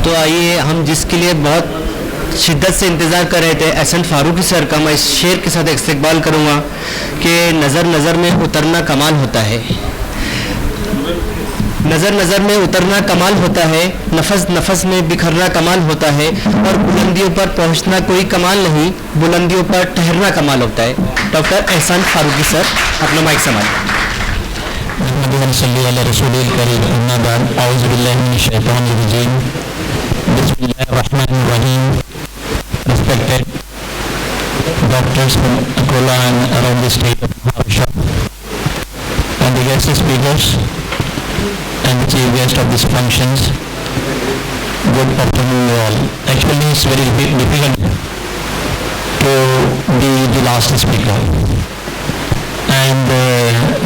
तो आइए हम जिसके लिए बहुत शिद्दत से इंतज़ार कर रहे थे एहसन फारूकी सर का, मैं इस शेर के साथ इस्तकबाल करूँगा कि नज़र नज़र में उतरना कमाल होता है, नज़र नज़र में उतरना कमाल होता है, नफस नफस में बिखरना कमाल होता है, और बुलंदियों पर पहुंचना कोई कमाल नहीं, बुलंदियों पर ठहरना कमाल होता है। डॉक्टर एहसान फारूकी सर, अपना mic संभालिए। Respected doctors from Akola and around the state of Maharashtra, and the guest speakers and the chief guest of these functions, good afternoon to all. Actually, it's very difficult to be the last speaker, and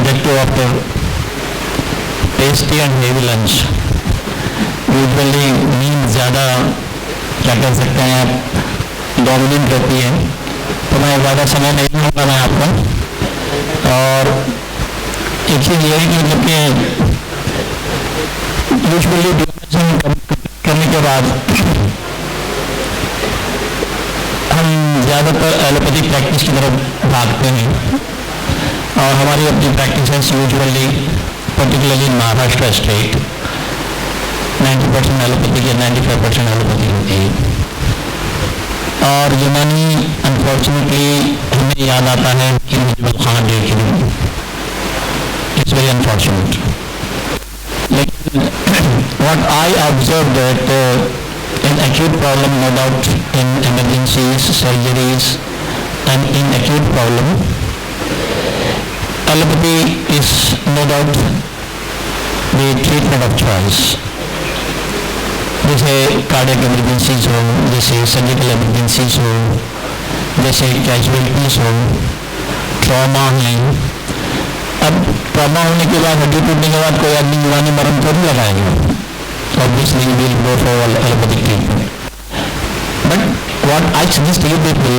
that too after tasty and heavy lunch. Usually नींद ज़्यादा क्या कर सकते हैं आप dominate रहती है, तो मैं ज़्यादा समय नहीं लूँगा मैं आपका। और एक चीज़ ये है कि मतलब कि यूजुअली डिस्कशन करने के बाद हम ज़्यादातर एलोपैथिक प्रैक्टिस की तरफ भागते हैं, और हमारी अपनी practice usually particularly in Maharashtra state 90% allopathic या 95% एलोपैथिक होती है। और यूनानी अनफॉर्चुनेटली हमें याद आता है कि मुजिबुल खान डे के लिए, इट्स वेरी अनफॉर्चुनेट। लेकिन what I observed that in acute problem, no doubt in emergencies, surgeries and in acute problem, allopathy is no doubt the treatment of choice. जैसे कार्डियक एमरजेंसीज हो, जैसे सर्जिकल एमरजेंसीज हो, जैसे casualties हो, trauma है। अब trauma होने के बाद, हड्डी टूटने के बाद कोई आदमी यूनानी मरहम तो नहीं लगाएगा, obviously will go for allopathic treatment. But what I suggest you people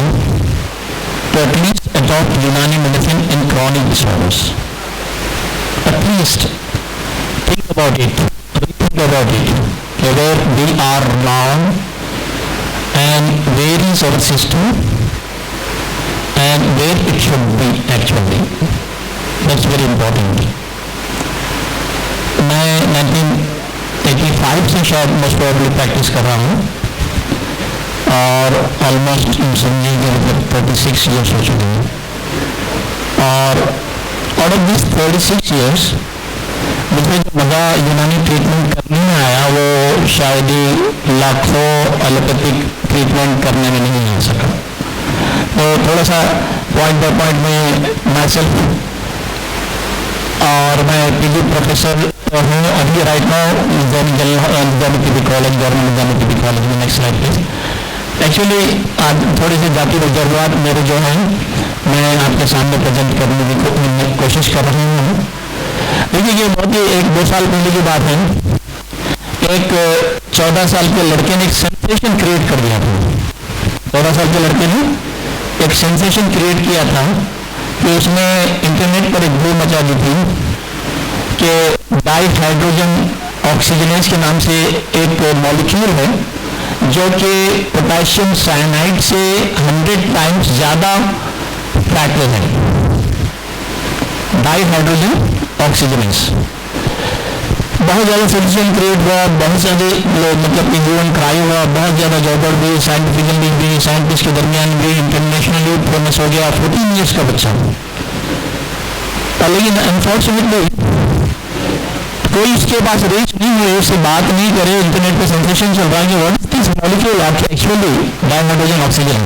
to at least adopt Unani medicine in chronic disorders. At least think about it, rethink about it, where we are wrong and where is our system and where it should be actually. That's very important. मैं 1985 से शायद most probably practice कर रहा हूँ, और almost समझिए कि 36 years हो चुके हैं। और आउट ऑफ दिस 36 ईयर्स मुझे जो मज़ा यूनानी ट्रीटमेंट करने में आया, वो शायद ही लाखों एलोपैथिक ट्रीटमेंट करने में नहीं आ सका। तो थोड़ा सा पॉइंट बाय पॉइंट में माई सेल्फ, और मैं पीजी प्रोफेसर हूँ अभी right now Nizamuddin college, government Nizamuddin college में। Next slide please. एक्चुअली आज थोड़ी सी जाति तजुर्बात मेरे जो हैं मैं आपके सामने प्रेजेंट करने की कोशिश कर रहा हूँ। देखिए, ये बहुत ही 1-2 साल पहले की बात है। एक 14 साल के लड़के ने एक सेंसेशन क्रिएट कर दिया था। 14 साल के लड़के ने एक सेंसेशन क्रिएट किया था कि उसने इंटरनेट पर एक धूम मचा दी थी कि डाई हाइड्रोजन ऑक्सीजनेज के नाम से एक मॉलिक्यूल है जो कि पोटेशियम साइनाइड से 100 टाइम्स ज़्यादा फैक्टर है। डाई हाइड्रोजन ऑक्सीजनेज बहुत ज़्यादा सेंसेशन क्रिएट हुआ, बहुत सारे लोग मतलब इंडियन क्राई हुआ, बहुत ज़्यादा गड़बड़ भी, साइंटिफिकली भी, साइंटिस्ट के दरमियान भी, इंटरनेशनली फेमस हो गया। 14 ईयर्स का बच्चा। लेकिन अनफॉर्चुनेटली कोई उसके पास रीच नहीं हुई, उससे बात नहीं करे। इंटरनेट पे सेंसेशन चल रहा है कि what is this molecule actually di hydrogen oxygen.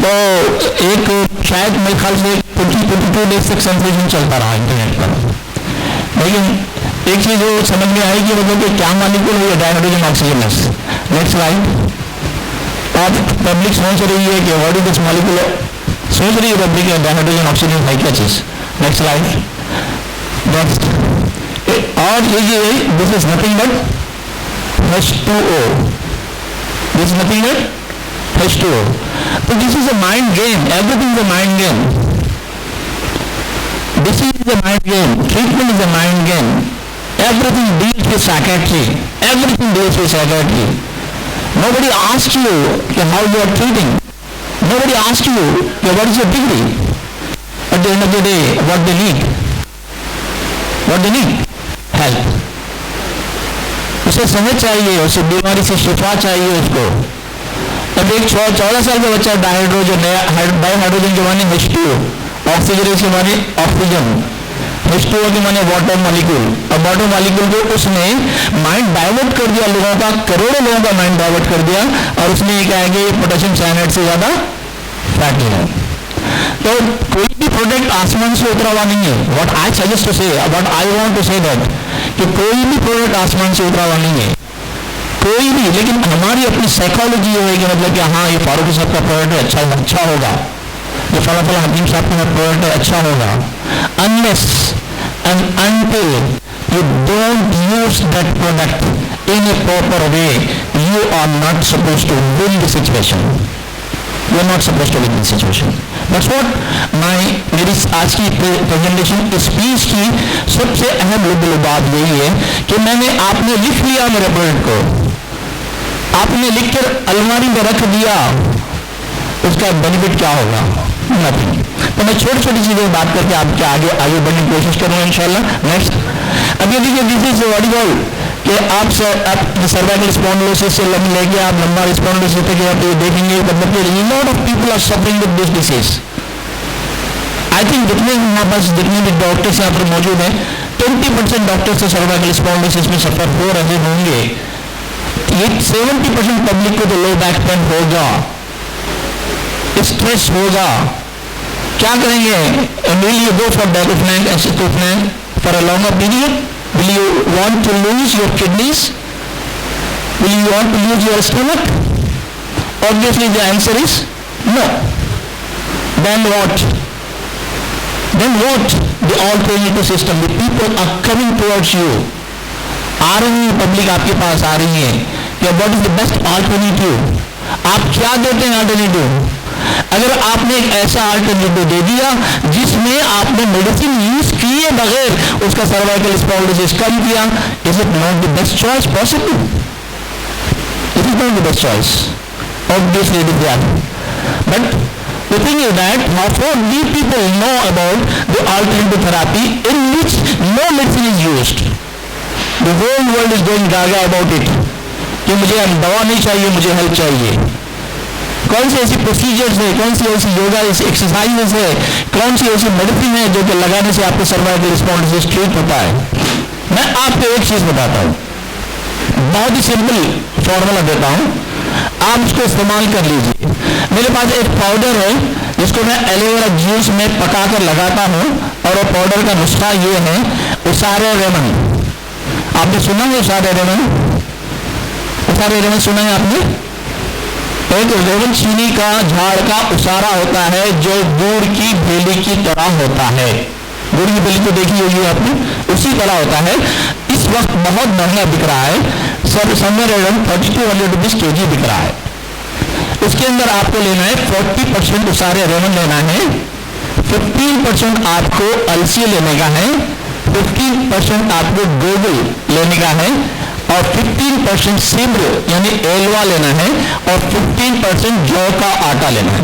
तो एक शायद मेरे ख्याल से 22 डेज तक सेंसेशन चलता रहा इंटरनेट पर। लेकिन एक चीज़ वो समझ में आई कि मतलब कि क्या मॉलिक्यूल है di hydrogen oxygen. Next slide. अब पब्लिक सोच रही है कि व्हाट इज दिस मॉलिक्यूल, सोच रही है पब्लिक डाई हाइड्रोजन ऑक्सीजन है क्या चीज़। Next slide. नेक्स्ट। और ये this is nothing but H2O। This is nothing but H2O। तो this is a mind game, everything is a mind game. Disease is a mind game, treatment is a mind game, Everything deals with psychiatry. Everything deals with psychiatry. Nobody asks you how you are treating. Nobody asks you what is your degree. At the end of the day, what they need? What they need? Help. उसे समझ चाहिए, उसे बीमारी से शिफा चाहिए उसको. अब एक 14 साल का बच्चा डायहाइड्रोजन के माने H2O, ऑक्सीजन के माने ऑक्सीजन, H2O के माने वाटर मॉलिक्यूल. अब वाटर मॉलिक्यूल को उसने माइंड डाइवर्ट कर दिया, लोगों का, करोड़ों लोगों का माइंड डाइवर्ट कर दिया, और उसने ये कहा कि पोटेशियम साइनाइड से ज्यादा फैटी है. तो कोई भी प्रोडक्ट आसमान से उतरा हुआ नहीं है. What I suggest to say, what I want to say that, कि कोई भी प्रोडक्ट आसमान से उतरा हुआ नहीं है, कोई भी. लेकिन हमारी अपनी साइकोलॉजी ये है कि मतलब कि हाँ ये फारूकी साहब का प्रोडक्ट अच्छा होगा, ये फला हकीम साहब का प्रोडक्ट अच्छा होगा. Unless and until you don't use that product in a proper way, you are not supposed to win the situation. You are not supposed to win the situation. That's what मेरी आज की presentation speech की सबसे अहम बात यही है कि आपने लिख लिया मेरे प्रोडक्ट को, आपने लिखकर अलमारी में रख दिया, उसका बेनिफिट क्या होगा? नथिंग. तो मैं छोटी छोटी चीजें बात करके आपके आगे बढ़ने की कोशिश करूंगा इंशाल्लाह. नेक्स्ट, अब ये देखिए, दिस इज व्हाट इज कि आप सर्वाइकल स्पॉन्डिलोसिस से लेके आप लंबा स्पॉन्डिलोसिस तक आप ये देखेंगे, मतलब कि lot of people are suffering with this disease. I think जितने भी डॉक्टर्स यहाँ पर मौजूद हैं, 20% डॉक्टर्स से सर्वाइकल स्पॉन्डिलोसिस में सफर हो रहे होंगे. ये 70% पब्लिक को तो लो बैक पेन होगा, स्ट्रेस होगा. क्या करेंगे? Will you go for diclofenac, acetylfenac for a longer period? Will you want to lose your kidneys? Will you want to lose your stomach? Obviously the answer is no. Then what? The alternative system. The people are coming towards you. आ रही है public, आपके पास आ रही है कि what is the best alternative? आप क्या देते हैं अल्टरनेटिव? अगर आपने एक ऐसा अल्टरनेटिव दे दिया जिसमें आपने मेडिसिन यूज किए बगैर उसका सर्वाइकल स्पॉन्डिलोसिस कम किया, is it not the best choice possible? It is not the best choice. Obviously it is that. But the thing is that how few people know about the alternative therapy in which no medicine is used. The whole world is going gaga about it कि मुझे दवा नहीं चाहिए, मुझे help चाहिए. कौन सी ऐसी procedures है, कौन सी ऐसी योगा एक्सरसाइजेस है, कौन सी ऐसी मेडिसिन है जो कि लगाने से आपको सर्वाइकल स्पॉन्डिलोसिस ठीक होता है? मैं आपको एक चीज बताता हूँ, बहुत ही सिंपल फॉर्मूला देता हूँ, आप उसको इस्तेमाल कर लीजिए. मेरे पास एक पाउडर है जिसको मैं एलोवेरा जूस में पकाकर लगाता हूँ, और वो पाउडर का नुस्खा ये है उसारे रेमन. आपने सुना है उसारे रेमन? उसारे रेमन सुना है आपने? एक रेवल चीनी का झाड़ का उसारा होता है जो गुड़ की बेली की तरह होता है. गुड़ की बेली को देखी होगी आपने, उसी तरह होता है. इस वक्त बहुत महंगा बिक रहा है, समवेयर अराउंड 3200 रुपीज केजी बिक रहा है. उसके अंदर आपको लेना है 40% उसारे रेवन लेना है, 15% आपको अलसी लेने का है, 15% आपको गोगल लेने का है, और 15% सिब्र यानी एलवा लेना है, और 15% जौ का आटा लेना है.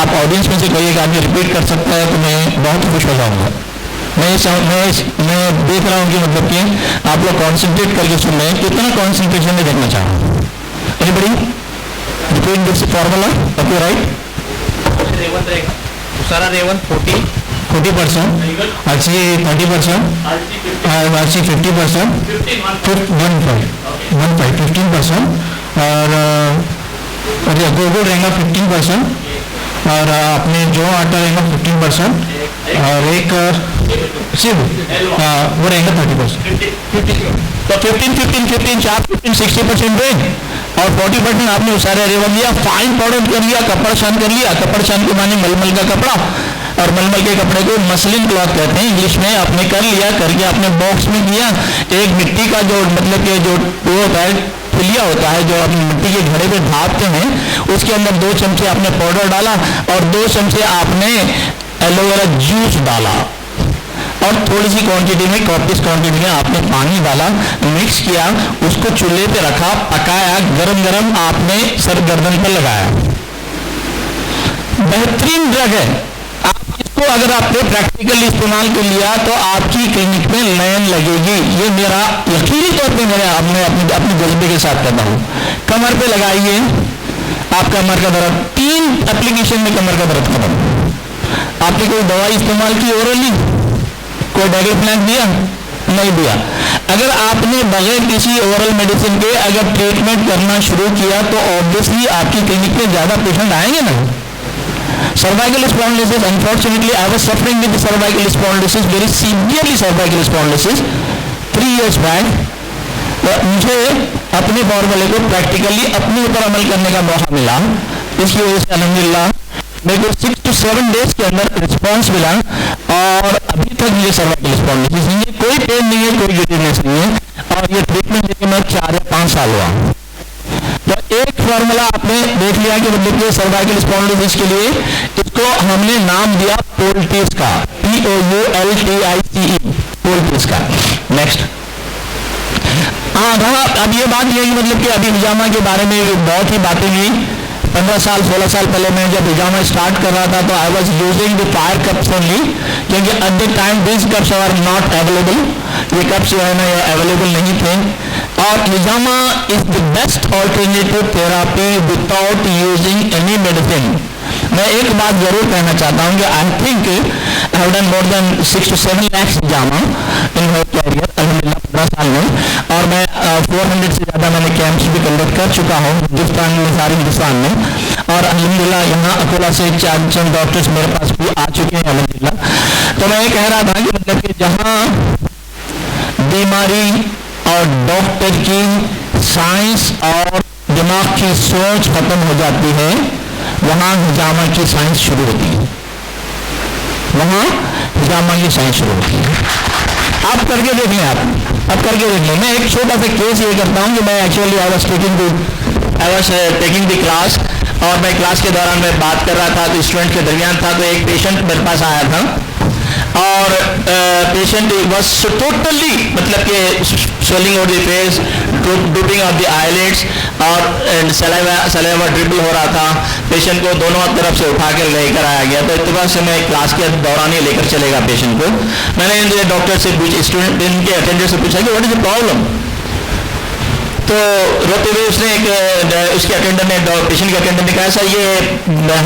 आप ऑडियंस में से कोई एक आदमी रिपीट कर सकता है तो मैं बहुत खुश हो जाऊंगा. मैं देख रहा हूँ कि मतलब कि आप लोग कॉन्सेंट्रेट करके सुन रहे हैं, कितना कॉन्सेंट्रेशन में देखना चाह रहा हूँ. Anybody repeat this formula? Okay, right. सारा रेवन 40%, अलसी 30%, अलसी 50%, 15%, और गोगल रहेगा 15%, और अपने जो आटा रहेगा 15%, और एक सिर्फ वो रहेगा 30%. तो 15 चार 60% रेंज, और 40% आपने उसारे रेवन लिया, फाइन पाउडर कर लिया, कपड़ा छान कर लिया. कपड़ा छान के माने मलमल का कपड़ा, और मलमल के कपड़े को मसलिन क्लॉथ कहते हैं इंग्लिश में. आपने कर लिया, करके आपने बॉक्स में किया. एक मिट्टी का जो मतलब कि जो वो होता है फुलिया होता है जो अपनी मिट्टी के घड़े पे ढापते हैं, उसके अंदर 2 चमचे आपने पाउडर डाला, और 2 चमचे आपने एलोवेरा जूस डाला. और थोड़ी सी क्वांटिटी में, कॉपिस क्वांटिटी में आपने पानी डाला, मिक्स किया, उसको चूल्हे पे रखा, पकाया, गरम गरम आपने सर गर्दन पर लगाया। बेहतरीन ड्रग है। आप इसको अगर आपने प्रैक्टिकली इस्तेमाल कर लिया तो आपकी क्लिनिक में लाइन लगेगी। ये मेरा यकीनी तौर पे मैं अपने जज्बे के साथ कहता हूँ। कमर पे लगाइए, आपका कमर का दर्द 3 एप्लीकेशन में कमर का दर्द खत्म। आपने कोई दवाई इस्तेमाल की ओरली, कोई डाइक्लोफिनेक दिया? नहीं दिया। अगर आपने बगैर किसी ओरल मेडिसिन के अगर ट्रीटमेंट करना शुरू किया तो ऑब्वियसली आपकी क्लिनिक में ज्यादा पेशेंट आएंगे ना। Cervical spondylosis, unfortunately I was suffering with cervical spondylosis, very severely cervical spondylosis 3 years back. तो मुझे अपने फॉर्मूले को प्रैक्टिकली अपने ऊपर अमल करने का मौका मिला। इसकी वजह से अल्हम्दुलिल्लाह मेरे को 6 to 7 days के अंदर रिस्पॉन्स मिला और अभी तक मुझे सर्वाइकल स्पॉन्डिलोसिस नहीं है, कोई पेन नहीं है, कोई गिटीनेस नहीं है और ये ट्रीटमेंट लेके मैं 4 या 5 साल हुआ। तो एक फॉर्मूला आपने देख लिया कि मतलब कि सर्वाइकल स्पॉन्डिलोसिस के लिए इसको हमने नाम दिया पोल्टिस का, POULTICE, पोल्टिस का। नेक्स्ट, हाँ रहा अब ये बात ये कि मतलब कि अभी हिजामा के बारे में बहुत ही बातें हुई। 15 साल 16 साल पहले मैं जब हिजामा स्टार्ट कर रहा था तो I was using the fire cups only, क्योंकि at the time this cups are not available. ये कप्स जो है ना ये अवेलेबल नहीं थे। और हिजामा is the best alternative therapy without using any medicine. मैं एक बात जरूर कहना चाहता हूँ कि I think I have done more than 6 to 7 lakhs हिजामा इन माय कैरियर अल्हम्दुलिल्लाह 15 साल में, और मैं 400 से ज़्यादा मैंने कैंप्स भी कंडक्ट कर चुका हूँ हिंदुस्तान में, सारे हिंदुस्तान में। और अल्हम्दुलिल्लाह यहाँ अकोला से 4 डॉक्टर्स मेरे पास भी आ चुके हैं अल्हम्दुलिल्लाह। तो मैं ये कह रहा था कि मतलब कि जहाँ बीमारी और डॉक्टर की साइंस और दिमाग की सोच खत्म हो जाती है, वहाँ हिजामा की साइंस शुरू होती है। वहाँ हिजामा की साइंस शुरू होती है। आप करके देख लें, आप करके देख लें। मैं एक छोटा सा केस ये करता हूँ कि मैं actually I was taking the class, और मैं क्लास के दौरान मैं बात कर रहा था तो स्टूडेंट के दरमियान था, तो एक पेशेंट मेरे पास आया था और पेशेंट वॉज टोटली मतलब कि swelling of the face, drooping of the eyelids और सलाइवा ड्रिबल हो रहा था। पेशेंट को दोनों तरफ से उठा कर लेकर आया गया। तो इतफाक से मैं क्लास के दौरान ही लेकर चलेगा पेशेंट को। मैंने डॉक्टर से स्टूडेंट इनके अटेंडर से पूछा कि व्हाट इज द प्रॉब्लम। तो रोते हुए उसने उसके अटेंडर ने, पेशेंट के अटेंडर ने कहा सर ये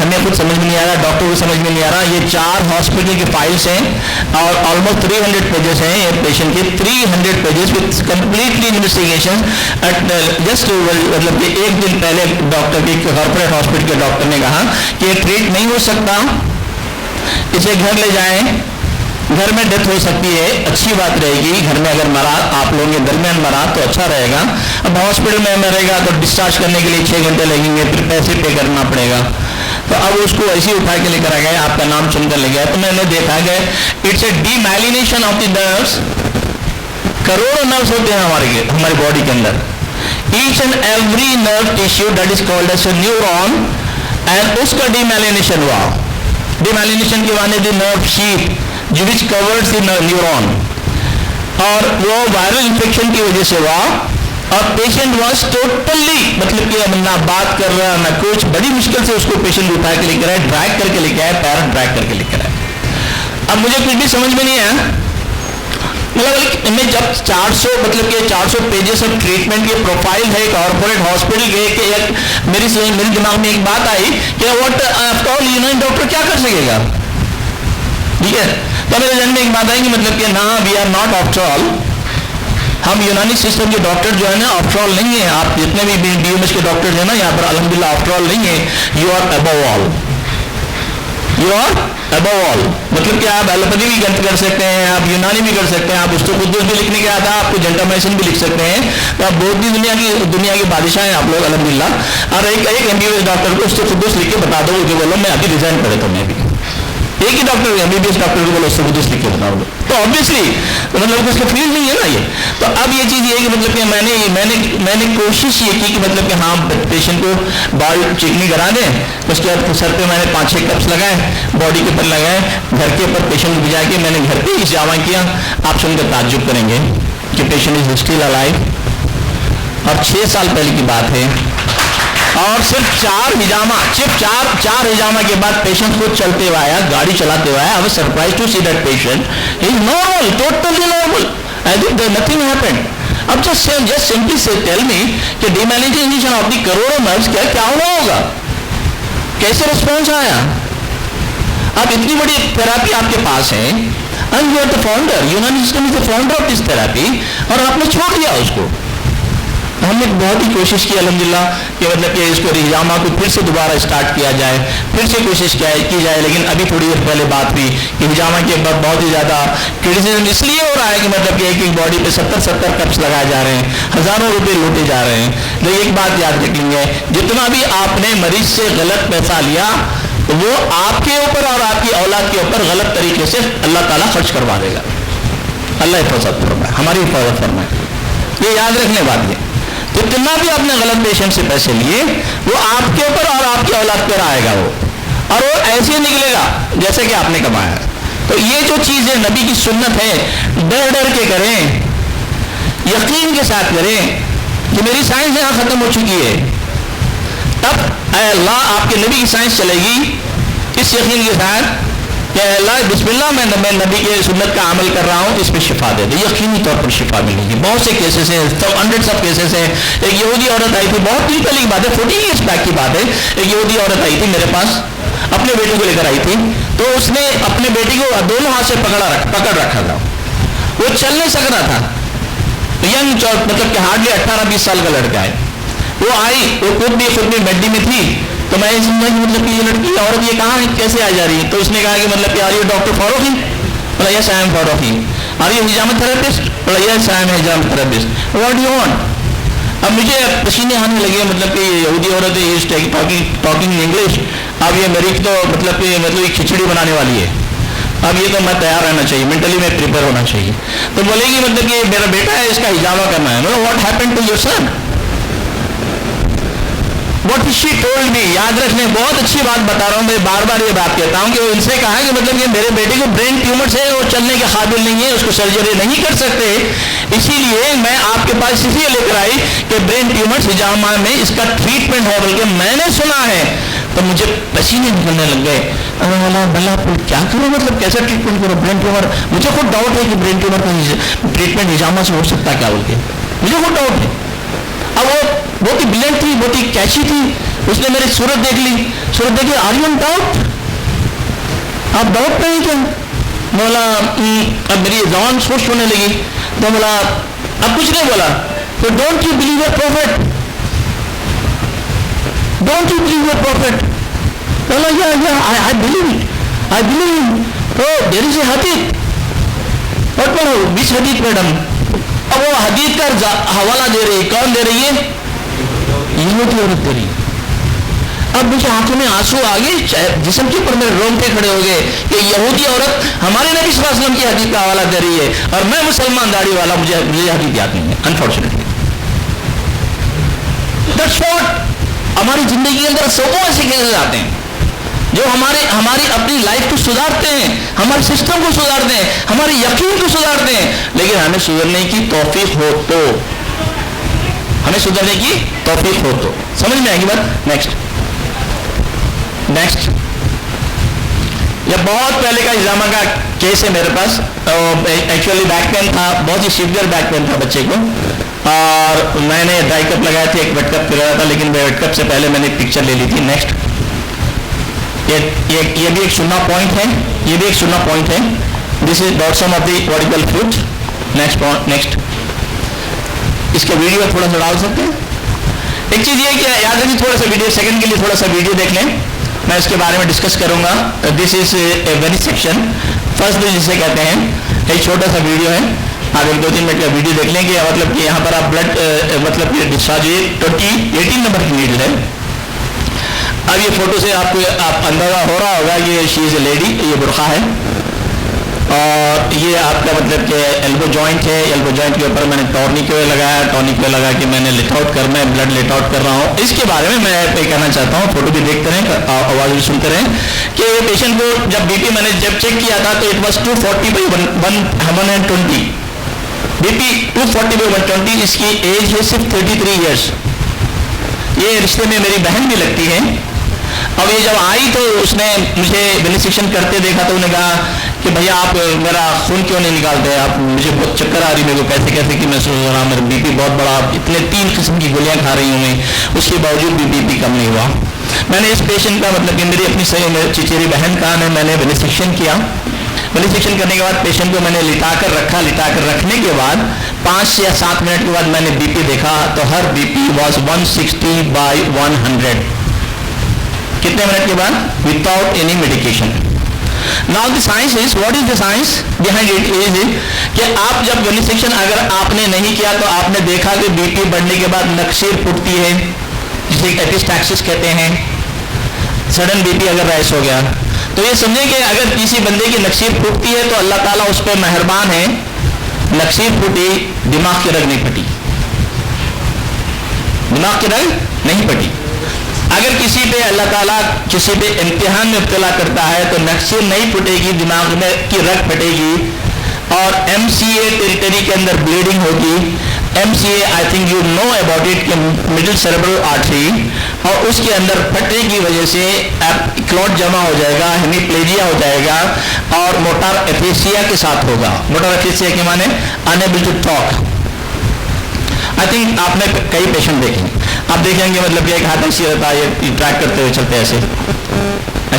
हमें कुछ समझ में नहीं आ रहा, डॉक्टर को समझ में नहीं आ रहा, ये 4 हॉस्पिटल की फाइल्स हैं और ऑलमोस्ट 300 पेजेस हैं ये पेशेंट के, 300 pages with completely investigation. Just मतलब कि एक दिन पहले डॉक्टर के कॉर्पोरेट हॉस्पिटल के डॉक्टर ने कहा कि ये ट्रीट नहीं हो सकता, इसे घर ले जाएं, घर में डेथ हो सकती है, अच्छी बात रहेगी, घर में अगर मरा आप लोगों के दरमियान मरा तो अच्छा रहेगा। अब हॉस्पिटल में मरेगा तो डिस्चार्ज करने के लिए 6 घंटे लगेंगे, फिर पैसे पे करना पड़ेगा। तो अब उसको ऐसे ही उठा के लेकर आ गए, आपका नाम सुनकर ले गया। तो मैंने देखा गया it's a demyelination of the nerves. करोड़ों नर्व्स होते हैं हमारी बॉडी के अंदर। Each and every nerve tissue that is called as a neuron, and उसका डीमाइलिनेशन हुआ। डीमाइलिनेशन के माने the nerve sheath which covers the neuron, और वो वायरल इन्फेक्शन की वजह से हुआ और पेशेंट वॉज टोटली मतलब कि अब ना बात कर रहा ना कुछ, बड़ी मुश्किल से उसको पेशेंट उठा के लेकर आए, ड्रैग करके लेकर आए, पैर ड्रैग करके लेकर आए। अब मुझे कुछ भी समझ में नहीं आया, मतलब मैं जब 400 मतलब कि 400 पेजेस ऑफ ट्रीटमेंट की प्रोफाइल है कॉर्पोरेट हॉस्पिटल के, मेरे दिमाग में एक बात आई कि व्हाट आफ्टर ऑल यूनानी डॉक्टर क्या कर सकेगा, ठीक है। तो मेरे जहन में एक बात आई कि मतलब कि ना we are not after all, हम यूनानी सिस्टम के डॉक्टर जो है ना आफ्टर ऑल नहीं है। आप जितने भी बीएमएस के डॉक्टर हैं ना यहाँ पर अल्हम्दुलिल्लाह आफ्टर ऑल नहीं है, you are above all, you are above all. मतलब कि आप एलोपैथी भी कर सकते हैं, आप यूनानी भी कर सकते हैं, आप उसको कुछ भी लिखने के आता आपको जेंटामाइसिन भी लिख सकते हैं। तो आप बहुत भी दुनिया की बादशाह हैं आप लोग अल्हम्दुलिल्लाह। और एक एमबीबीएस डॉक्टर को उसको खुद लिख के बता दो कि बोलो मैं अभी रिजाइन करे तो मैं भी एक ही डॉक्टर एमबीबीएस डॉक्टर को बोलो उससे कुछ लिख के बताओ, तो ऑब्वियसली मतलब उसका फील्ड नहीं है ना ये। तो अब ये चीज़ ये कि मतलब कि मैंने कोशिश ये की कि मतलब कि हाँ पेशेंट को बाल चिकनी करा दें, उसके बाद सर पे मैंने 5-6 कप्स लगाए, बॉडी के ऊपर लगाए, घर के ऊपर पेशेंट को भिजा के मैंने घर पे ही इजामा किया। आप सुनकर ताज्जुब करेंगे कि पेशेंट इज स्टिल अलाइव, और 6 साल पहले की बात है, और सिर्फ 4 हिजामा के बाद पेशेंट को चलते हुए आया, गाड़ी चलाते हुए आया। I was surprised to see that patient is normal, totally normal, I think nothing happened. अब just simply say tell me कि डिमैलिनेशन ऑफ द करोड़ों नर्व्स क्या हुआ होगा, कैसे रिस्पॉन्स आया। अब इतनी बड़ी थेरापी आपके पास है, and you are the founder, Unani system is the founder of this therapy, और आपने छोड़ दिया उसको। हमने बहुत ही कोशिश की अल्हम्दुलिल्लाह कि मतलब कि इसको हिजामा को फिर से दोबारा स्टार्ट किया जाए, फिर से कोशिश की जाए। लेकिन अभी थोड़ी देर पहले बात हुई कि हिजामा के बाद बहुत ही ज़्यादा क्रिटिसिज्म इसलिए हो रहा है कि मतलब कि एक बॉडी पे 70 कप्स लगाए जा रहे हैं, हज़ारों रुपए लूटे जा रहे हैं। तो एक बात याद रख लेंगे, जितना भी आपने मरीज से गलत पैसा लिया वो आपके ऊपर और आपकी औलाद के ऊपर गलत तरीके से अल्लाह ताला खर्च करवा देगा। अल्लाह हिफाजत फरमाए, हमारी हिफाजत फरमाए, ये याद रखने बात है। जितना भी आपने गलत पेशेंट से पैसे लिए वो आपके ऊपर और आपकी औलाद पर आएगा वो, और वो ऐसे ही निकलेगा जैसे कि आपने कमाया। तो ये जो चीज़ है नबी की सुन्नत है, डर डर के करें, यकीन के साथ करें कि मेरी साइंस यहाँ ख़त्म हो चुकी है, तब अल्लाह आपके नबी की साइंस चलेगी इस यकीन के साथ कि अल्लाह बिस्मिल्लाह मैं नबी के सुन्नत का अमल कर रहा हूँ, इस पर शिफा दे दे, यकीनी तौर पर शिफा मिलेगी। बहुत से केसेस हैं, सब हंड्रेड्स ऑफ केसेस हैं। एक यहूदी औरत आई थी, बहुत दिन पहले की बात है, 14 ईयर्स बैक की बात है। एक यहूदी औरत आई थी मेरे पास, अपने बेटे को लेकर आई थी। तो उसने अपने बेटे को दोनों हाथ से पकड़ रखा था, वो चल नहीं सक रहा था, यंग मतलब कि हार्डली 18-20 साल का लड़का है। वो आई, वो खुद भी मेडी में थी। तो मैं समझा कि मतलब कि ये लड़की औरत ये कहाँ कैसे आ जा रही है। तो उसने कहा कि मतलब कि आर यू डॉक्टर फारूकी? बोला yes I am Farooqui. Are you हिजामा थेरेपिस्ट? बोला यस आई एम हिजामा therapist. What do you want? अब मुझे पसीने आने लगे, मतलब कि यहूदी औरत है टॉकिंग इंग्लिश। अब ये मेरी तो मतलब कि खिचड़ी बनाने वाली है। अब ये तो मैं तैयार रहना चाहिए, मेंटली में प्रिपेयर होना चाहिए। तो बोलेगी मतलब कि मेरा बेटा है, इसका हिजामा करना है। मतलब what happened to your son? What she told me, याद रखने, बहुत अच्छी बात बता रहा हूँ, मैं बार बार ये बात कहता हूँ कि वो इनसे कहा कि मतलब कि मेरे बेटे को ब्रेन ट्यूमर है, वो चलने के काबिल नहीं है, उसको सर्जरी नहीं कर सकते, इसीलिए मैं आपके पास इसलिए लेकर आई कि ब्रेन ट्यूमर हिजामा में इसका ट्रीटमेंट है, बल्कि मैंने सुना है। तो मुझे पसीने निकलने लग गए। भला क्या करो, मतलब कैसा ट्रीटमेंट करो ब्रेन ट्यूमर? मुझे खुद डाउट है कि ब्रेन ट्यूमर का ट्रीटमेंट हिजामा से हो सकता क्या बोल के, मुझे खुद डाउट है। अब वो बहुत ही ब्रिलियंट थी, बहुत ही कैची थी, उसने मेरी सूरत देख ली, सूरत देखी, आर यू इन डाउट? आप डाउट नहीं क्या? बोला अब मेरी जबान सोच होने लगी। तो बोला अब कुछ नहीं बोला। तो don't you believe your profit? Don't you believe your profit? बोला या I believe it, I believe. तो देयर इज ए हदीस। और पढ़ो बीच हदीस मैडम। अब वो हदीस का हवाला दे रही, कौन दे रही है? यहूदी औरत दे रही। अब मुझे आंखों में आंसू आ गए, जिस्म के ऊपर मेरे रोंगटे खड़े हो गए कि यहूदी औरत हमारे नबी सल्लल्लाहु अलैहि वसल्लम की हदीस का हवाला दे रही है, और मैं मुसलमान दाढ़ी वाला, मुझे हदीस याद नहीं है अनफॉर्चुनेटली। दैट्स व्हाट हमारी जिंदगी के अंदर सबों ऐसे केसेस आते हैं जो हमारी अपनी लाइफ को सुधारते हैं, हमारे सिस्टम को सुधारते हैं, हमारे यकीन को सुधारते हैं। लेकिन हमें सुधरने की तौफीक हो तो, हमें सुधरने की तौफीक हो तो, समझ में आएगी बात? नेक्स्ट यह बहुत पहले का हिजामा का केस है मेरे पास। एक्चुअली बैक पेन था, बहुत ही सीवियर बैक पेन था बच्चे को, और मैंने ड्राई कप लगाया था, एक वेट कप लगाया था, लेकिन वेट कप से पहले मैंने पिक्चर ले ली थी। नेक्स्ट ये भी एक सुन्ना पॉइंट है, ये भी एक सुन्ना पॉइंट है। दिस इज डॉट्सम of the vertical fruit. Next इसके वीडियो थोड़ा सा डाल सकते हैं। एक चीज ये कि याद रखिए, थोड़ा सा वीडियो सेकंड के लिए थोड़ा सा वीडियो देख लें, मैं इसके बारे में डिस्कस करूंगा। This is a very section first जिसे कहते हैं, एक छोटा सा वीडियो है, आप 1-2-3 मिनट का वीडियो देख लेंगे। मतलब कि यहाँ पर आप ब्लड मतलब कि डिस्चार्ज 18 नंबर की नीडल है। अब ये फोटो से आपको आप अंदाजा हो रहा होगा कि शी इज ए लेडी, ये बुरखा है और ये आपका मतलब कि एल्बो जॉइंट है। एल्बो जॉइंट के ऊपर मैंने टॉर्निक्वे लगाया, टॉर्निक्वे लगा के मैंने लेट आउट कर, मैं ब्लड लेट आउट कर रहा हूँ। इसके बारे में मैं कहना चाहता हूँ, फोटो भी देखते रहें, आवाज़ भी सुनते रहें कि पेशेंट को जब बीपी मैंने जब चेक किया था तो इट वॉज 240/120, बीपी 240/120। इसकी एज है सिर्फ 33 ईयर्स। ये रिश्ते में मेरी बहन भी लगती है। अब ये जब आई तो उसने मुझे वेनिसेक्शन करते देखा तो उन्होंने कहा कि भैया आप मेरा खून क्यों नहीं निकालते, आप मुझे बहुत चक्कर आ रही मेरे को, कैसे कैसे कि मैं सोच रहा मेरा बीपी बहुत बड़ा, इतने 3 किस्म की गोलियां खा रही हूँ मैं, उसके बावजूद भी बीपी कम नहीं हुआ। मैंने इस पेशेंट का मतलब कि मेरी अपनी चिचेरी बहन का मैंने वेनिसेक्शन किया। वेनिसेक्शन करने के बाद पेशेंट को मैंने लिटा कर रखा। लिटा कर रखने के बाद 5 या 7 मिनट के बाद मैंने बीपी देखा तो हर बीपी वॉज 160/100। कितने मिनट के बाद? Without any medication. Now the science is, what is the science behind it is कि आप जब वेनिसेक्शन अगर आपने नहीं किया तो आपने देखा कि बीपी बढ़ने के बाद नक्सीर फूटती है, जिसे एपिस्टैक्सिस कहते हैं। सडन बीपी अगर राइस हो गया तो ये समझे कि अगर किसी बंदे की नक्सीर फूटती है तो अल्लाह ताला उस पर मेहरबान है। नक्सीर फूटी, दिमाग की रग नहीं फटी, दिमाग की रग नहीं फटी। अगर किसी पे अल्लाह ताला किसी पे इम्तिहान में इब्तला करता है तो नक्सीर नहीं फूटेगी, दिमाग में की रग फटेगी और MCA टेरिटरी के अंदर ब्लीडिंग होगी। MCA I think you know about it, middle cerebral artery, और उसके अंदर फटने की वजह से क्लॉट जमा हो जाएगा, हेमीप्लेजिया हो जाएगा और मोटार एफेसिया के साथ होगा। मोटार एफेसिया के माने unable to talk. I think आपने कई पेशेंट देखे, आप देखेंगे मतलब कि एक हाथ ऐसी रहता है, ये ट्रैक करते हुए चलते ऐसे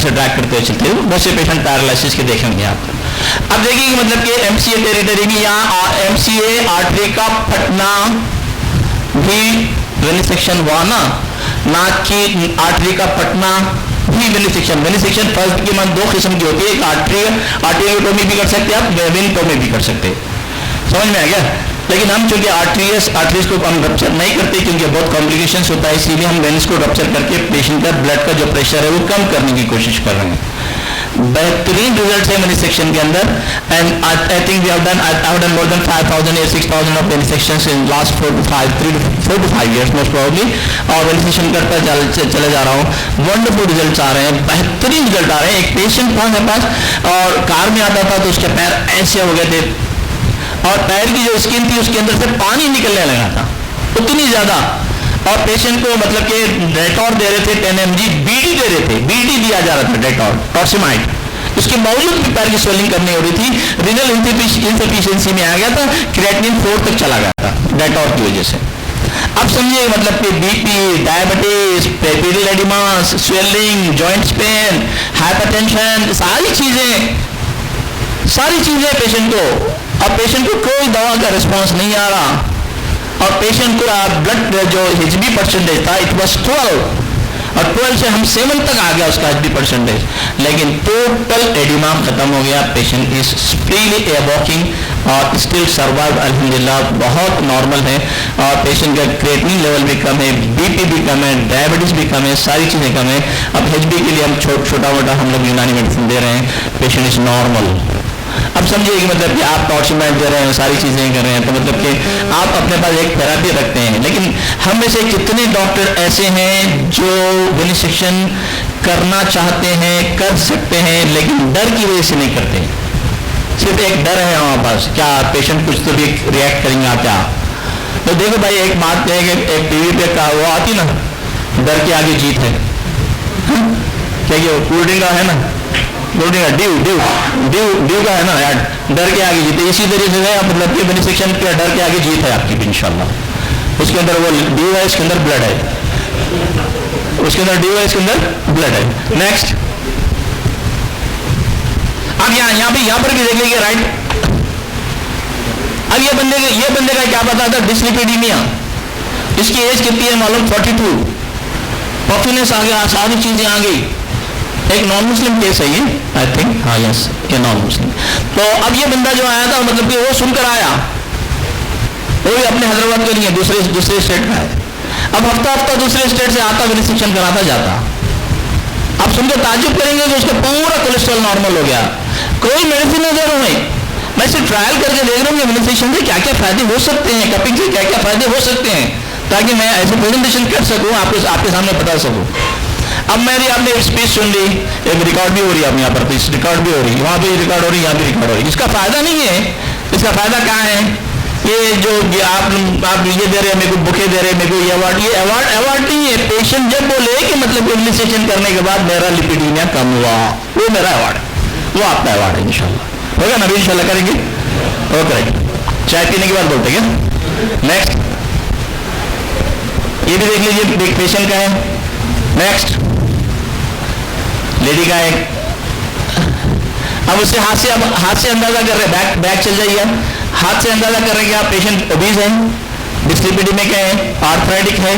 ट्रैक करते हुए चलते हुए, बहुत से पेशेंट पैरालिसिस के देखेंगे आप। अब देखिए मतलब कि MCA टेरिटरी में या MCA आर्टरी का फटना भी वेनिसेक्शन हुआ ना कि आर्टरी का फटना भी वेनिसेक्शन। वेनिसेक्शन फर्स्ट की मान 2 किस्म की होती है, एक आर्टरियोटोमी भी कर सकते हैं आप, वेनिटोमी भी कर सकते हैं। समझ में आ गया? लेकिन हम चूंकि आर्टरीज को हम रप्चर नहीं करते क्योंकि बहुत कॉम्प्लिकेशंस होता है, इसीलिए हम वेन्स को रप्चर करके पेशेंट का ब्लड का जो प्रेशर है वो कम करने की कोशिश कर रहे हैं। बेहतरीन रिजल्ट है वेनिसेक्शन के अंदर and I think we have done more than 5000 or 6000 of venesections in last 4 to 5 years most probably, और वेनिसेक्शन करता चले जा रहा हूँ। वंडरफुल रिजल्ट आ रहे हैं, बेहतरीन रिजल्ट आ रहे हैं। एक पेशेंट था मेरे पास और कार में आता था तो उसके पैर ऐसे हो गए थे और पैर की जो स्किन थी उसके अंदर से पानी निकलने लगा था उतनी ज्यादा, और पेशेंट को मतलब कि डेटॉर दे रहे थे 10 mg, बीडी दे रहे थे, बीडी दिया जा रहा था डेटॉर, टॉर्सिमाइड, उसके बावजूद भी पैर की स्वेलिंग करनी हो रही थी। रीनल इंसफिशिएंसी में आ गया था, क्रिएटिनिन 4 तक चला गया था डेटॉर की वजह से। अब समझिए मतलब कि BP, diabetes, papillary oedema, swelling, joints pain, hypertension, सारी चीजें पेशेंट को, अब पेशेंट को कोई दवा का रिस्पांस नहीं आ रहा और पेशेंट को ब्लड जो HB परसेंटेज था इट वॉज 12 और 12 से हम 7 तक आ गया उसका HB परसेंटेज, लेकिन टोटल एडिमा खत्म हो गया। Patient is freely air walking और स्टिल सर्वाइव अल्हम्दुलिल्लाह, बहुत नॉर्मल है और पेशेंट का क्रिएटिनिन लेवल भी कम है, बीपी भी कम है, डायबिटीज भी कम है, सारी चीजें कम है। अब HB के लिए हम छोटा मोटा हम लोग यूनानी मेडिसिन दे रहे हैं, पेशेंट इज नॉर्मल। अब समझिए कि मतलब कि आप टॉर्सिमाइड दे रहे हैं, सारी चीजें कर रहे हैं, तो मतलब कि आप अपने पास एक थेरेपी रखते हैं, लेकिन हम में से कितने डॉक्टर ऐसे हैं जो वेनिसेक्शन करना चाहते हैं, कर सकते हैं, लेकिन डर की वजह से नहीं करते। सिर्फ एक डर है हमारे पास, क्या पेशेंट कुछ तो भी रिएक्ट करेंगे क्या। तो देखो भाई एक बात है कि एक टीवी पे का वो आती ना, डर के आगे जीत है, क्या ये कोल्ड ड्रिंक का है ना, कोल्ड ड्रिंक ड्यू का है ना यार, डर के आगे जीते। इसी तरीके से मतलब कि वेनिसेक्शन का डर के आगे जीत है आपकी इंशाल्लाह। उसके अंदर वो ड्यू है, इसके अंदर ब्लड है, उसके अंदर ड्यू है, इसके अंदर ब्लड है। नेक्स्ट, अब यहाँ पर भी देख लीजिए राइट। अब ये बंदे का क्या पता था, डिस्लिपिडीमिया, इसकी एज कितनी है मालूम, 42, पॉपुलेंस आ गया, सारी चीजें आ गई। एक नॉन मुस्लिम केस है ये, आई थिंक, हाँ यस, ये नॉन मुस्लिम। तो अब ये बंदा जो आया था मतलब कि वो सुनकर आया, वो भी अपने हैदराबाद के नहीं है, दूसरे स्टेट का है। अब हफ्ता दूसरे स्टेट से आता, वेनिसेक्शन कराता जाता। आप सुनकर ताज्जुब करेंगे कि उसका पूरा कोलेस्ट्रॉल नॉर्मल हो गया, कोई मेडिसिन नहीं दे रहा हूँ मैं सिर्फ ट्रायल करके देख रहा हूँ कि इम्यूनाइजेशन से क्या क्या फायदे हो सकते हैं, कपिंग से क्या क्या फायदे हो सकते हैं, ताकि मैं ऐसे प्रेजेंटेशन कर सकूँ, आपके सामने बता सकूँ। अब मेरी आपने एक स्पीच सुन ली, एक रिकॉर्ड भी हो रही है, आप यहाँ पर रिकॉर्ड भी हो रही है, वहाँ भी रिकॉर्ड हो रही है, यहाँ भी रिकॉर्ड हो रही है। इसका फायदा नहीं है, इसका फायदा कहाँ है? ये जो आप ये दे रहे हैं मेरे को, बुके दे रहे हैं मेरे को, ये अवार्ड नहीं है। पेशेंट जब बोले कि मतलब इम्यूनाइजेशन करने के बाद मेरा लिपिडीमिया कम हुआ, वो मेरा अवार्ड है, वो आपका अवार्ड है। इंशाल्लाह होगा ना, भी इंशाल्लाह करेंगे। ओके, चाय पीने के बाद बोलते क्या। नेक्स्ट, ये भी देख लीजिए, एक पेशेंट का है। नेक्स्ट, लेडी का है। अब उससे हाथ से अंदाजा कर रहे हैं, बैक चल जाइए, हाथ से अंदाजा कर रहे हैं कि आप पेशेंट ओबीज है, डिस्लिपिडेमिक है, आर्थराइटिक है,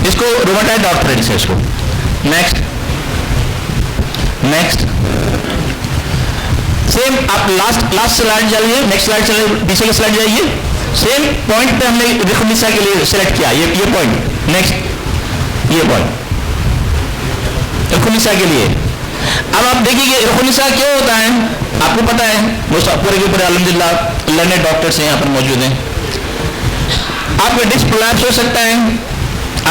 इसको रूमेटॉइड आर्थराइटिस है इसको। नेक्स्ट, सेम आप लास्ट स्लाइड जाइए, नेक्स्ट स्लाइड चलिए, पीछे की स्लाइड जाइए। सेम पॉइंट पे हमने रिखुनिसा के लिए सिलेक्ट किया, ये पॉइंट। नेक्स्ट, ये पॉइंट रिखुनिसा के लिए। अब आप देखिए रिखुनिसा क्यों होता है, आपको पता है, वो पूरे के पूरे अल्हम्दुलिल्लाह लर्नेड डॉक्टर्स हैं यहाँ पर मौजूद हैं। आपका डिस्क प्रोलैप्स हो सकता है,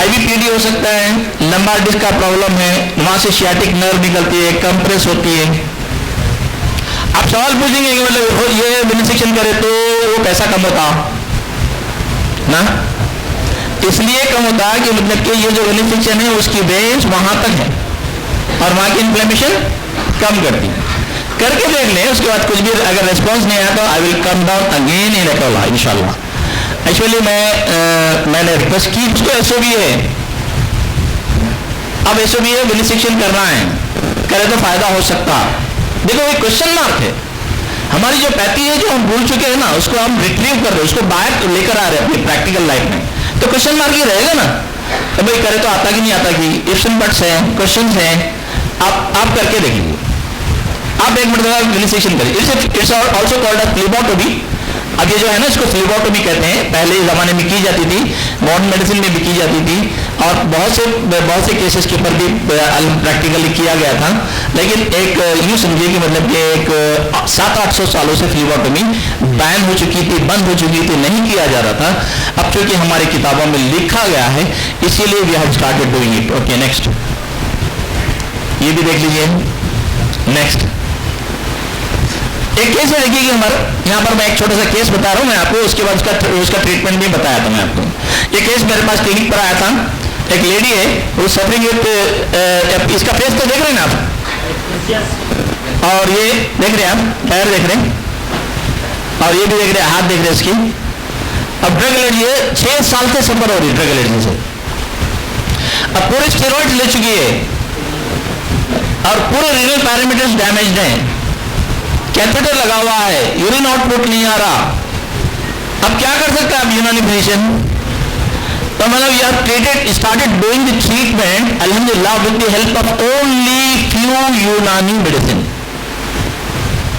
आईवीपीडी हो सकता है, लंबार डिस्क का प्रॉब्लम है, वहां से शियाटिक नर्व निकलती है, कंप्रेस होती है। आप सवाल पूछेंगे कि मतलब ये इम्यूनाइजेशन करे तो वो कैसा कम होता ना, इसलिए कम होता है कि मतलब कि ये जो इम्यूनाइजेशन है उसकी बेस वहां तक है और वहां की इन्फ्लेमेशन कम करती है। करके देख लें, उसके बाद कुछ भी अगर रिस्पॉन्स नहीं आया तो I will come down again in Akola इंशाल्लाह। एक्चुअली मैंने रिक्वेस्ट की, उसको एसओबी है, अब एसओबी है, इम्यूनाइजेशन करना है, करे तो फायदा हो सकता। देखो एक क्वेश्चन मार्क है, हमारी जो पैथी है जो हम भूल चुके हैं ना, उसको हम रिट्रीव कर रहे हैं, उसको बाहर लेकर आ रहे हैं अपनी प्रैक्टिकल लाइफ में, तो क्वेश्चन मार्क ही रहेगा ना, तो भाई करे तो आता कि नहीं आता कि, इफ्स एंड बट्स हैं, क्वेश्चन हैं, आप करके देख लीजिए। आप एक मिनट इम्यूनाइजेशन करिए। It's also called a phlebotomy. अब ये जो है ना, इसको फ्लेबोटोमी कहते हैं, पहले ज़माने में की जाती थी, मॉडर्न मेडिसिन में भी की जाती थी, और बहुत से केसेस के ऊपर भी प्रैक्टिकली किया गया था। लेकिन एक यूँ समझिए कि मतलब कि एक 700-800 सालों से फ्लेबोटोमी बैन हो चुकी थी, बंद हो चुकी थी, नहीं किया जा रहा था। अब चूंकि हमारी किताबों में लिखा गया है, इसीलिए we have started doing it. Okay, next, ये भी देख लीजिए। नेक्स्ट, एक केस है, देखिए कि हमारा यहाँ पर मैं एक छोटा सा केस बता रहा हूँ मैं आपको, उसके बाद उसका ट्रीटमेंट भी बताया था मैं आपको। ये केस मेरे पास क्लिनिक पर आया था, एक लेडी है, वो सफरिंग विद, इसका फेस तो देख रहे हैं ना आप, और ये देख रहे हैं आप, पैर देख रहे हैं, और ये भी देख रहे हैं, हाथ देख रहे हैं इसकी। अब ड्रग एलर्जी है, 6 साल से सफर हो रही है ड्रग एलर्जी से। अब पूरे स्टेरॉइड ले चुकी है और पूरे रीनल पैरामीटर्स डैमेज्ड हैं, कैथेटर लगा हुआ है, यूरिन आउटपुट नहीं आ रहा। अब क्या कर सकते हैं आप यूनानी फिजिशियन? तो मतलब you have treated, started doing the treatment अल्हम्दुलिल्लाह with the help of only few Unani medicine.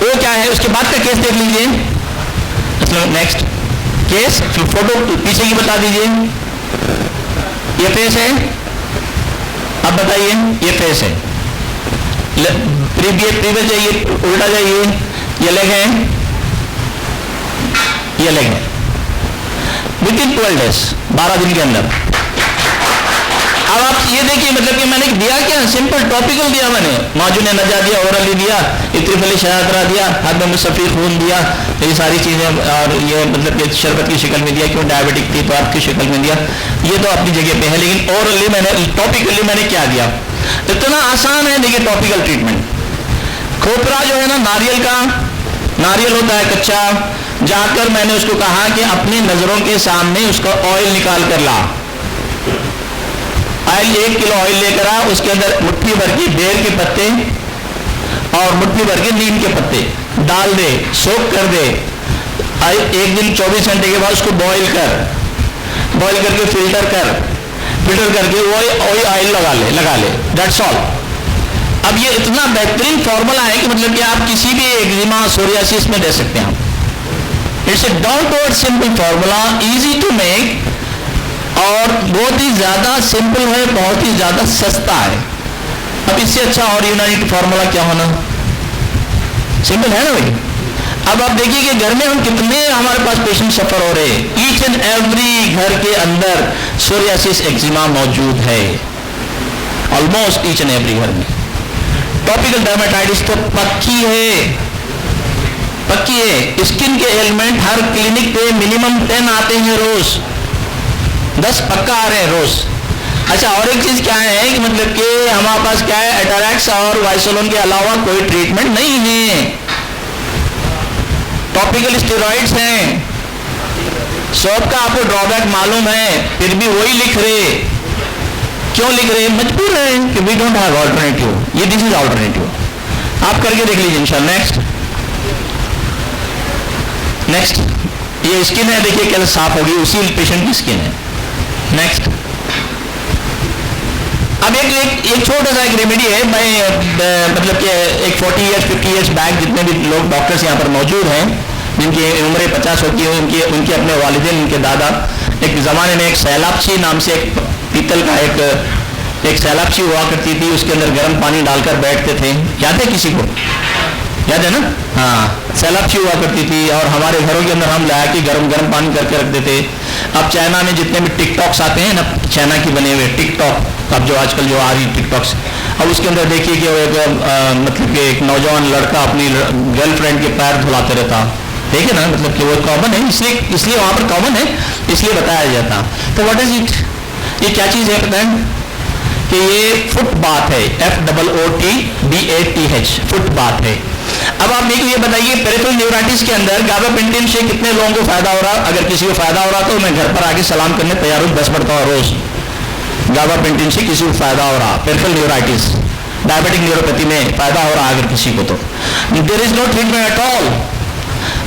वो क्या है, उसके बाद का केस देख लीजिए। नेक्स्ट केस, फोटो पीछे की बता दीजिए। ये फेस है, अब बताइए, ये फेस है, प्रीवियस जाइए, उल्टा जाइए, ये लेग है, ये लेग है, विद इन 12 डेज, 12 दिन के अंदर। अब आप ये देखिए, मतलब कि मैंने दिया क्या, सिंपल टॉपिकल दिया मैंने, माजून नजा दिया, ओरली दिया, इत्रिफली शहादरा दिया, हाथ में मुसफ़ी खून दिया, ये सारी चीज़ें, और ये मतलब कि शरबत की शक्ल में दिया, क्यों डायबिटिक थी तो आपकी शक्ल में दिया, ये तो अपनी जगह पे है। लेकिन ओरली मैंने, टॉपिकली मैंने क्या दिया, इतना आसान है। देखिए टॉपिकल ट्रीटमेंट, खोपरा जो है ना नारियल का, नारियल होता है कच्चा, जाकर मैंने उसको कहा कि अपनी नजरों के सामने उसका ऑयल निकाल कर ला। ऑयल 1 किलो ऑयल लेकर आ, उसके अंदर मुट्ठी भर की बेर के पत्ते और मुट्ठी भर के नीम के पत्ते डाल दे, सोक कर दे। 1 दिन 24 घंटे के बाद उसको बॉईल कर, बॉईल करके फिल्टर करके वही ऑयल लगा ले, दैट्स ऑल। अब ये इतना बेहतरीन फॉर्मूला है कि मतलब कि आप किसी भी एक्जिमा, सोरियासिस में दे सकते हैं। It's a down to earth simple formula, easy to make, और बहुत ही ज्यादा सिंपल है, बहुत ही ज्यादा सस्ता है। अब इससे अच्छा और यूनानी फॉर्मूला क्या होना? सिंपल है ना भाई। अब आप देखिए कि घर में हम कितने हमारे पास पेशेंट सफर हो रहे हैं। ईच एंड एवरी घर के अंदर सोरियासिस एक्जिमा मौजूद है, ऑलमोस्ट ईच एंड एवरी घर में। टॉपिकल डर्मेटाइटिस तो पक्की है, पक्की है। स्किन के एलिमेंट हर क्लिनिक पे मिनिमम 10 आते हैं रोज, 10 पक्का आ रहे हैं रोज। अच्छा, और एक चीज क्या है कि मतलब कि हमारे पास क्या है, एटारैक्स और वाइसोलोन के अलावा कोई ट्रीटमेंट नहीं है। टॉपिकल स्टेरॉइड्स हैं, सबका आपको ड्रॉबैक मालूम है, फिर भी वही लिख रहे। क्यों लिख रहे? मजबूर है कि वी डोंट हैव ऑल्टरनेटिव। ये दिस इज ऑल्टरनेटिव। आप करके देख लीजिए इंशाल्लाह। नेक्स्ट ये स्किन है, देखिए कैसे साफ होगी, उसी पेशेंट की स्किन है। नेक्स्ट, अब एक छोटा सा एक रेमेडी है। मैं मतलब कि एक 40 ईयर्स 50 ईयर्स बैक जितने भी लोग डॉक्टर्स यहाँ पर मौजूद हैं जिनकी उम्र 50 होती है, उनके अपने वालिदैन, उनके दादा, एक ज़माने में एक सैलाबची नाम से एक पीतल का एक सैलाबची हुआ करती थी, उसके अंदर गर्म पानी डालकर बैठते थे। याद है किसी को? याद है ना? हाँ, सैलाबची हुआ करती थी और हमारे घरों के अंदर हम लाया कि गर्म पानी करके रखते थे। अब चाइना में जितने भी टिकटॉक्स आते हैं ना, चाइना की बने हुए टिकटॉक, अब जो आजकल जो आ रही टिकटॉक्स, अब उसके अंदर देखिए कि मतलब कि एक नौजवान लड़का अपनी गर्लफ्रेंड के पैर धुलाते रहता, ठीक है ना, मतलब कि वो कॉमन है, इसलिए वहाँ पर कॉमन है, इसलिए बताया जाता। तो व्हाट इज इट? ये क्या चीज़ है पता है कि ये फुट बाथ है, FOOTBATH, फुट बाथ है। अब आप देखिए, ये बताइए पेरिफेरल न्यूराइटिस के अंदर गाबापेंटिन से कितने लोगों को फायदा हो रहा? अगर किसी को फायदा हो रहा तो मैं घर पर आके सलाम करने तैयार हूँ, 10 पढ़ता हूँ रोज। गाबापेंटिन से किसी को फायदा हो रहा, पेरिफेरल न्यूराइटिस, डायबिटिक न्यूरोपैथी में फायदा हो रहा अगर किसी को, तो there is no treatment at all.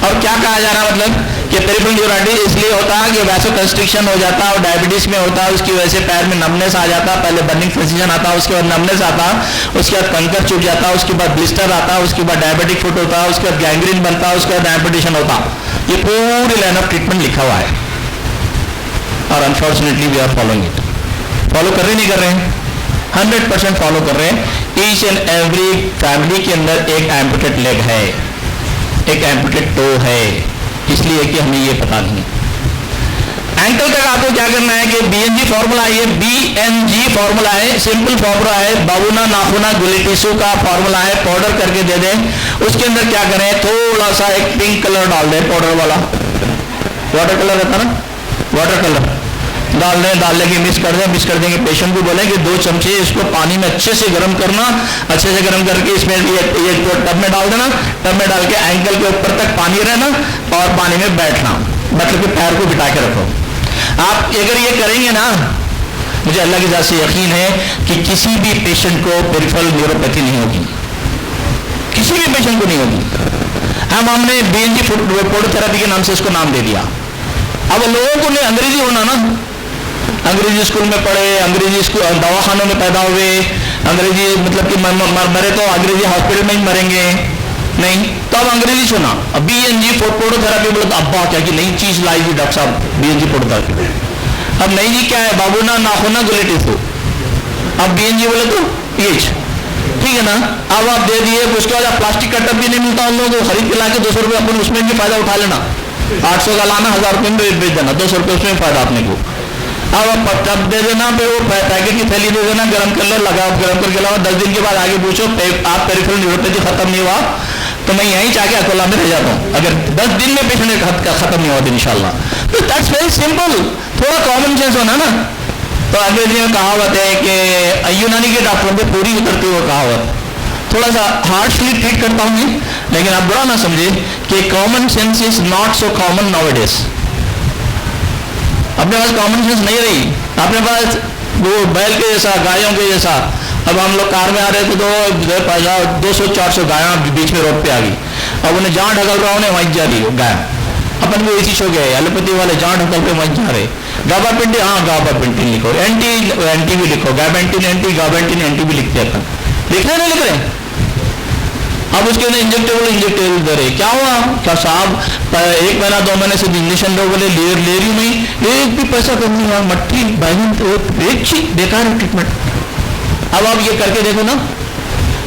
और क्या कहा जा रहा, मतलब कि पेरिफेरल न्यूराइटिस इसलिए होता है कि वैसोकंस्ट्रिक्शन हो जाता है और डायबिटीज में होता है, उसकी वजह से पैर में नमनेस आ जाता है, पहले बर्निंग सेंसेशन आता है, उसके बाद नमनेस आता है, उसके बाद कंकर चुभ जाता है, उसके बाद ब्लिस्टर आता है, उसके बाद डायबिटिक फुट होता है, उसके बाद गैंग्रीन बनता है, उसके बाद एम्पुटेशन होता है। ये पूरी लाइन ऑफ ट्रीटमेंट लिखा हुआ है और unfortunately we are following it. Follow कर रहे नहीं कर रहे हैं? 100% फॉलो कर रहे हैं। ईच एंड एवरी फैमिली के अंदर एक एम्पुटेड लेग है, एक एम्पुटेड टो है, इसलिए कि हमें ये पता नहीं। एंकल तक आपको क्या करना है कि BNG फॉर्मूला है, ये BNG फॉर्मूला है, सिंपल फॉर्मूला है, बाबूना नाखूना गुली टिश्यू का फॉर्मूला है, पाउडर करके दे दें। उसके अंदर क्या करें, थोड़ा सा एक पिंक कलर डाल दें, पाउडर वाला, वाटर कलर रहता ना, वाटर कलर डाल दें, डालने की मिक्स कर देंगे। पेशेंट को बोले कि 2 चमचे इसको पानी में अच्छे से गर्म करना, अच्छे से गर्म करके इसमें ये टब में डाल देना, टब में डाल के एंकल के ऊपर तक पानी रहना और पानी में बैठना, मतलब कि पैर को बिठा के रखो। आप अगर ये करेंगे ना, मुझे अल्लाह की जात से यकीन है कि किसी भी पेशेंट को पेरिफेरल न्यूरोपैथी नहीं होगी, किसी भी पेशेंट को नहीं होगी। हमने BNG फोटोथेरेपी के नाम से इसको नाम दे दिया। अब लोगों को नहीं अंग्रेजी होना ना, अंग्रेजी स्कूल में पढ़े, अंग्रेजी स्कूल दवाखानों में पैदा हुए, अंग्रेजी मतलब कि मरे तो अंग्रेजी हॉस्पिटल में ही मरेंगे, नहीं तो अब अंग्रेजी सुना। अब BNG फोटोथेरेपी बोले तो अब्बा क्या कि नई चीज लाई थी डॉक्टर साहब, BNG फोटोथेरेपी। अब नई जी क्या है, बाबूना नाखूना गुली टिश्यू। अब BNG बोले तो PH, ठीक है ना। अब आप दे दिए, उसके बाद प्लास्टिक का टब भी नहीं मिलता उन लोगों को, खरीद के लाके 200 रुपये अपन उसमें भी फायदा उठा लेना, 800 का लाना, 1000 रुपये में बेच देना, 200 रुपये उसमें फायदा अपने को। अब आप टब दे देना, फिर वो पैकेट की थैली दे देना, गर्म कर लो, लगाओ, गर्म करके लगाओ, 10 दिन के बाद आगे पूछो आप पेरिफेरल न्यूरोपैथी खत्म नहीं हुआ तो मैं यहीं जाके अकोला में रह जाता हूँ, अगर 10 दिन में पेशेंट खत्म नहीं हुआ तो इंशाल्लाह। तो दैट्स वेरी सिंपल, थोड़ा कॉमन सेंस होना ना। तो अंग्रेजी में कहावत है कि यूनानी के डॉक्टरों पे पूरी उतरती हुई कहावत, थोड़ा सा हार्शली ट्रीट करता हूँ मैं, लेकिन आप बुरा ना समझे कि common sense is not so common nowadays. अपने पास कॉमन सेंस नहीं रही, अपने पास वो बैल के जैसा, गायों के जैसा। अब हम लोग कार में आ रहे थे तो 200-400 गाय बीच में रोड पे आ गई, अब उन्हें जहाँ ढकल रहा उन्हें वहीं जा रही हो गाय। अपन को इसी शो गए, एलोपैथी वाले जहाँ ढकल पे वहीं जा रहे। गाबापेंटिन, हाँ गाबापेंटिन लिखो, एंटी भी लिखो, गाबेंटिन एंटी, गाबेंटिन एंटी भी लिखते हैं, लिख रहे नहीं लिख रहे। अब उसके अंदर इंजेक्टेबल दे रहे, क्या हुआ, क्या साहब 1 महीना 2 महीने से इंजेक्शन लोग बोले ले रही नहीं, एक भी पैसा कम नहीं हुआ, मट्टी बैगन तो एक बेकार है ट्रीटमेंट। अब आप ये करके देखो ना,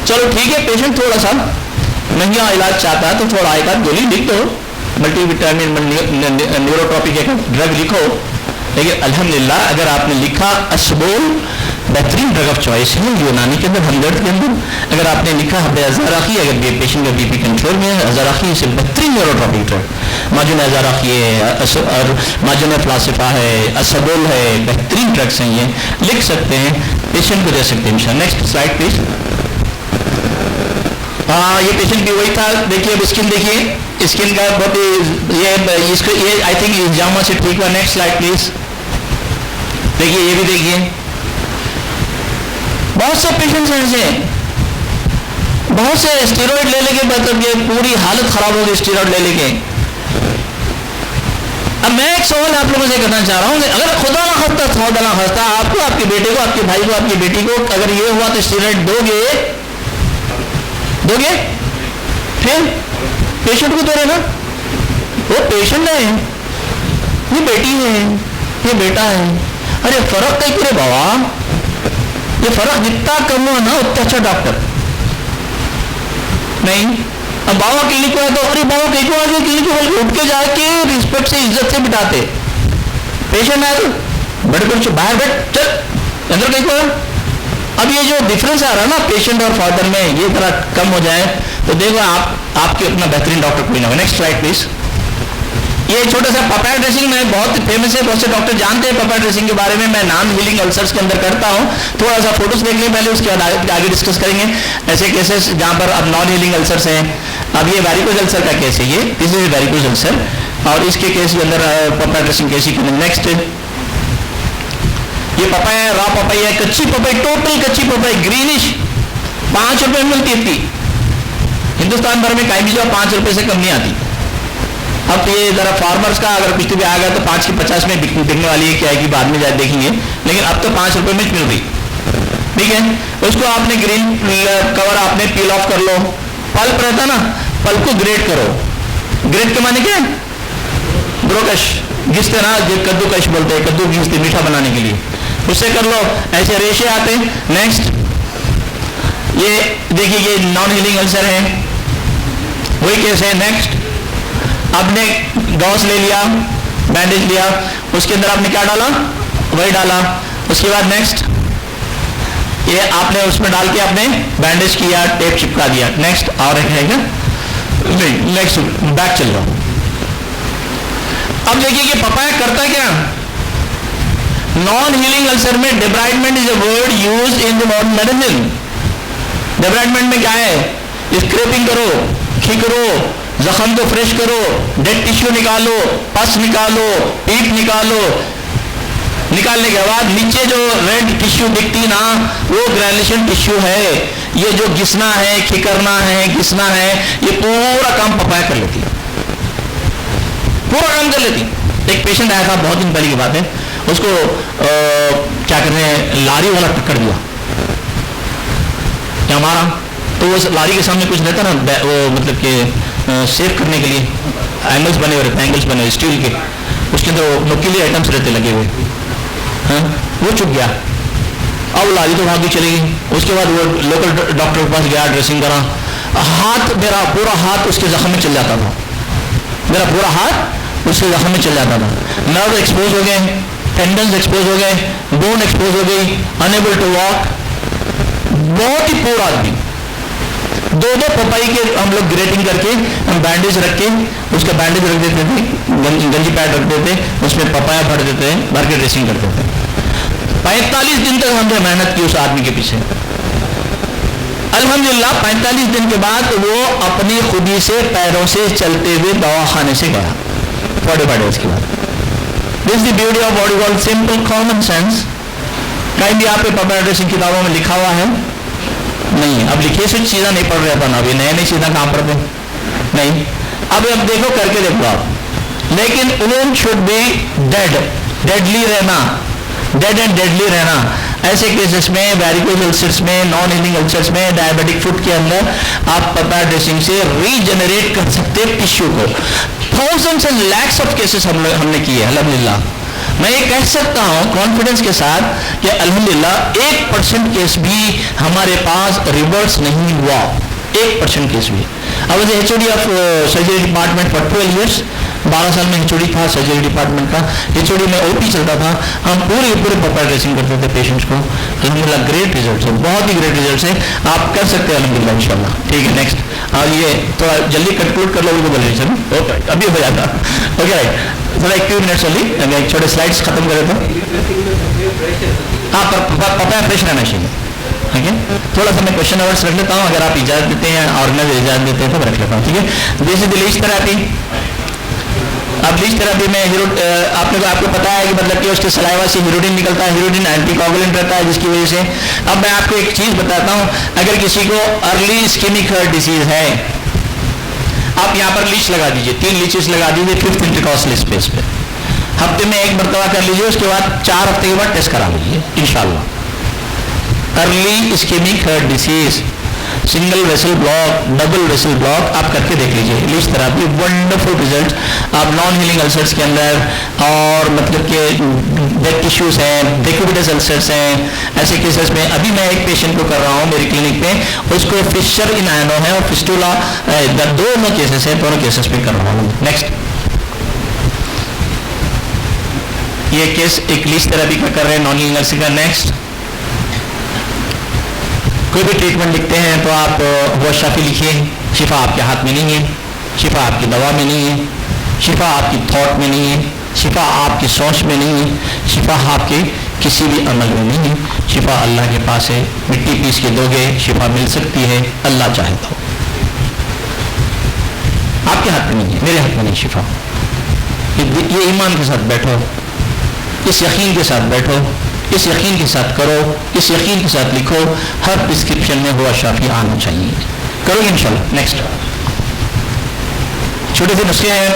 चलो ठीक है, पेशेंट थोड़ा सा महंगा इलाज चाहता है तो थोड़ा एक आध गोली लिख दो, मल्टीविटामिन न्यूरोट्रॉपिक एक ड्रग लिखो, लेकिन अल्हम्दुलिल्लाह अगर आपने लिखा असबोल बेहतरीन ड्रग ऑफ चॉइस है यूनानी के अंदर, हमदर्द के अंदर, अगर आपने लिखा हब अज़ाराखी, अगर ये पेशेंट का बीपी कंट्रोल में है, अज़ाराखी से बेहतरीन न्यूरोट्रॉपिक ड्रग, माजुन अज़ाराखी है और माजुन फ्लासिफा है, असबोल है, बेहतरीन ड्रग्स हैं, ये लिख सकते हैं, पेशेंट को दे सकते हैं इंशाअल्लाह। Next slide please. ये पेशेंट भी वही था, देखिए अब स्किन देखिए, स्किन का बहुत ये इसको ये आई थिंक इजामा से ठीक हुआ। Next slide please. देखिए ये भी देखिए, बहुत से पेशेंट्स हैं ऐसे, बहुत से स्टेरॉइड ले लेके मतलब ये पूरी हालत खराब हो गई स्टेरॉइड ले लेके। अब मैं एक सवाल आप लोगों से करना चाह रहा हूं, अगर खुदा ना खास्ता आपको, आपके बेटे को, आपके भाई को, आपकी बेटी को अगर ये हुआ तो स्टेरॉइड दोगे? फिर पेशेंट को दे रहे ना, वो पेशेंट है, ये बेटी है, ये बेटा है, अरे फर्क कहीं पूरे बाबा, ये फर्क जितना कम हुआ ना उतना अच्छा डॉक्टर नहीं। अब बाबा क्लिनिक में तो अरे बाबा क्लिनिक में आगे क्लिनिक उठ के जाके रिस्पेक्ट से इज्जत से बिठाते, पेशेंट आए तो बड़े बड़े बाहर बैठ चल अंदर कहीं को। अब ये जो डिफरेंस आ रहा है ना पेशेंट और फादर में, ये थोड़ा कम हो जाए तो देखो आपके अपना बेहतरीन डॉक्टर कोई ना हो। Next slide please. ये छोटा सा पपाया ड्रेसिंग में बहुत फेमस है, बहुत से डॉक्टर जानते हैं पपाया ड्रेसिंग के बारे में। मैं नॉन हीलिंग अल्सर्स के अंदर करता हूँ, थोड़ा सा फोटोज देख लें पहले, उसके बाद आगे डिस्कस करेंगे ऐसे केसेस जहाँ पर अब नॉन हीलिंग अल्सर्स हैं। अब ये वैरिकोज अल्सर का केस है, ये दिस इज वैरिकोज अल्सर, और इसके केस के अंदर पपाया ड्रेसिंग कैसी करेंगे। नेक्स्ट, ये पपाया रॉ पपाया, कच्ची पपाई, टोटल कच्ची पपाई ग्रीनिश, 5 रुपए में मिलती थी हिंदुस्तान भर में, कहीं भी जाओ 5 रुपए से कम नहीं आती। अब ये जरा फार्मर्स का अगर कुछ भी आ गया तो 5 की 50 में बिकने वाली है, क्या है कि बाद में जाए देखेंगे, लेकिन अब तो 5 रुपए में मिल रही, ठीक है। उसको आपने ग्रीन कवर आपने पील ऑफ कर लो, पल्प रहता ना, पल्प को ग्रेट करो। ग्रेट के माने क्या? ब्रोकश, घिसते ना, कद्दूकश बोलते हैं, कद्दू घिसते मीठा बनाने के लिए, उससे कर लो, ऐसे रेशे आते। नेक्स्ट, ये देखिए ये नॉन हीलिंग अल्सर है, वही केस है। नेक्स्ट, आपने गॉस ले लिया, बैंडेज लिया, उसके अंदर आपने क्या डाला? वही डाला। उसके बाद नेक्स्ट, ये आपने उसमें डाल के आपने बैंडेज किया, टेप चिपका दिया। नेक्स्ट, और एक है क्या? नहीं, नेक्स्ट बैक चल रहा। अब देखिए कि पपाया करता क्या? नॉन हीलिंग अल्सर में debridement is a word used in the modern medicine. Debridement में क्या है? स्क्रैपिंग करो, खिकरो, जख्म को फ्रेश करो, डेड टिश्यू निकालो, पस निकालो, पीप निकालो, निकालने के बाद नीचे जो रेड टिश्यू दिखती ना, वो ग्रैनुलेशन टिश्यू है। ये जो घिसना है, खिकरना है, घिसना है, ये पूरा काम पपाया कर लेती, पूरा काम कर लेती। एक पेशेंट आया था बहुत दिन पहले की बात है, उसको क्या कहते हैं, लारी वाला टक्कर दिया क्या हमारा, तो वो लारी के सामने कुछ रहता ना, वो मतलब कि सेव करने के लिए एंगल्स बने हुए रहते, एंगल्स बने हुए स्टील के, उसके अंदर नुकीले आइटम्स रहते लगे हुए, हाँ, वो चुप गया। अब लारी तो भागी चली गई। उसके बाद वो लोकल डॉक्टर के पास गया, ड्रेसिंग करा, हाथ, मेरा पूरा हाथ उसके जख्म में चल जाता था, मेरा पूरा हाथ उसके जख्म में चल जाता था। नर्व एक्सपोज हो गए, टेंडन्स एक्सपोज हो गए, बोन एक्सपोज हो गई, अनेबल टू वॉक, बहुत ही पूरा आदमी। 2-2 पपाई के हम लोग ग्रेटिंग करके हम बैंडेज रख के उसका बैंडेज रख देते थे, गंजी पैड रख देते, उसमें पपाया भर देते, भर के ड्रेसिंग करते थे। 45 दिन तक हमने मेहनत की उस आदमी के पीछे। अल्हम्दुलिल्लाह 45 दिन के बाद वो अपनी खुदी से पैरों से चलते हुए दवाखाने से गया 45 डेज के बाद। This the beauty of body called simple common sense. कहीं भी आप पपाया ड्रेसिंग किताबों में लिखा हुआ है नहीं, अब लिखिए से चीज़ें नहीं पढ़ रहे अपन, अभी नए नई चीज़ें कहाँ पढ़ते नहीं। अब देखो, करके देखो आप। लेकिन women should be dead, deadly रहना, डेड एंड डेडली रहना। ऐसे केसेस में, वैरिकोज अल्सर्स में, नॉन हीलिंग अल्सर्स में, डायबिटिक फुट के अंदर आप पपाया ड्रेसिंग से रीजनरेट कर सकते हैं टिश्यू को। Thousands and lakhs of cases हमने किए अल्हम्दुलिल्लाह। मैं ये कह सकता हूँ कॉन्फिडेंस के साथ कि अल्हम्दुलिल्लाह 1% केस भी हमारे पास रिवर्स नहीं हुआ, 1% केस भी। I was HOD of surgery department for 12 years, 12 साल में एचओडी था सर्जरी डिपार्टमेंट का। एचओडी में ओपी चलता था, हम पूरे प्रॉपर ड्रेसिंग करते थे पेशेंट्स को। अल्हम्दुलिल्लाह ग्रेट रिजल्ट है, बहुत ही ग्रेट रिजल्ट है, आप कर सकते हैं अल्हम्दुलिल्लाह इंशाल्लाह। ठीक है, नेक्स्ट। और ये थोड़ा जल्दी कंक्लूड कर लो, उनको बोलिए सर। ओके, अभी हो जाता। ओके राइट, थोड़ा 1 मिनट्स ओनली, एक छोटे स्लाइड्स खत्म करें तो। हाँ, पता प्रेशर रहना चाहिए। ठीक है, थोड़ा सा मैं क्वेश्चन आवर्स रख लेता हूँ, अगर आप इजाजत देते हैं और मैं इजाजत देते हैं तो रख लेता हूँ। ठीक है, जैसे लीच थेरेपी। अब लीच थेरेपी में आपको पता है कि मतलब कि उसके सलाइवा से हीरोडिन निकलता है, हीरोडिन एंटीकोगुलेंट रहता है, जिसकी वजह से। अब मैं आपको एक चीज बताता हूँ, अगर किसी को अर्ली इस्केमिक हार्ट डिसीज है, आप यहाँ पर लीच लगा दीजिए, 3 लीचेस लगा दीजिए 5th इंटरकॉस्टल स्पेस पे, हफ्ते में 1 मरतबा कर लीजिए, उसके बाद 4 हफ्ते के बाद टेस्ट करा लीजिए इंशाल्लाह। Early ischemic heart disease, single vessel block, double vessel block, आप करके देख लीजिए लीच थेरेपी, वंडरफुल रिजल्ट। आप नॉन हीलिंग अल्सर्स के अंदर और मतलब कि डेड टिश्यूज हैं, डेक्यूबिटस अल्सर्स हैं, ऐसे केसेस में अभी मैं एक पेशेंट को कर रहा हूँ मेरी क्लिनिक पे, उसको फिशर इन आयनो है और फिस्टुला, दोनों केसेस हैं, दोनों केसेस पे कर रहा हूँ। नेक्स्ट, ये केस एक लीच थेरेपी का कर रहे हैं, नॉन हीलिंग अल्सर का। नेक्स्ट, कोई भी ट्रीटमेंट लिखते हैं तो आप वो शाफी लिखिए, शिफा आपके हाथ में नहीं है, शिफा आपकी दवा में नहीं है, शिफा आपकी थॉट में नहीं है, शिफा आपकी सोच में नहीं है, शिफा आपके किसी भी अमल में नहीं है, शिफा अल्लाह के पास है। मिट्टी पीस के दोगे, शिफा मिल सकती है, अल्लाह चाहे तो। आपके हाथ में नहीं है, मेरे हाथ में नहीं शिफा। ये ईमान के साथ बैठो, इस यकीन के साथ बैठो, इस यकीन के साथ करो, इस यकीन के साथ लिखो, हर प्रिस्क्रिप्शन में हुआ शाफी आना चाहिए। करोगे इंशाल्लाह। नेक्स्ट, छोटे से नुस्खे हैं,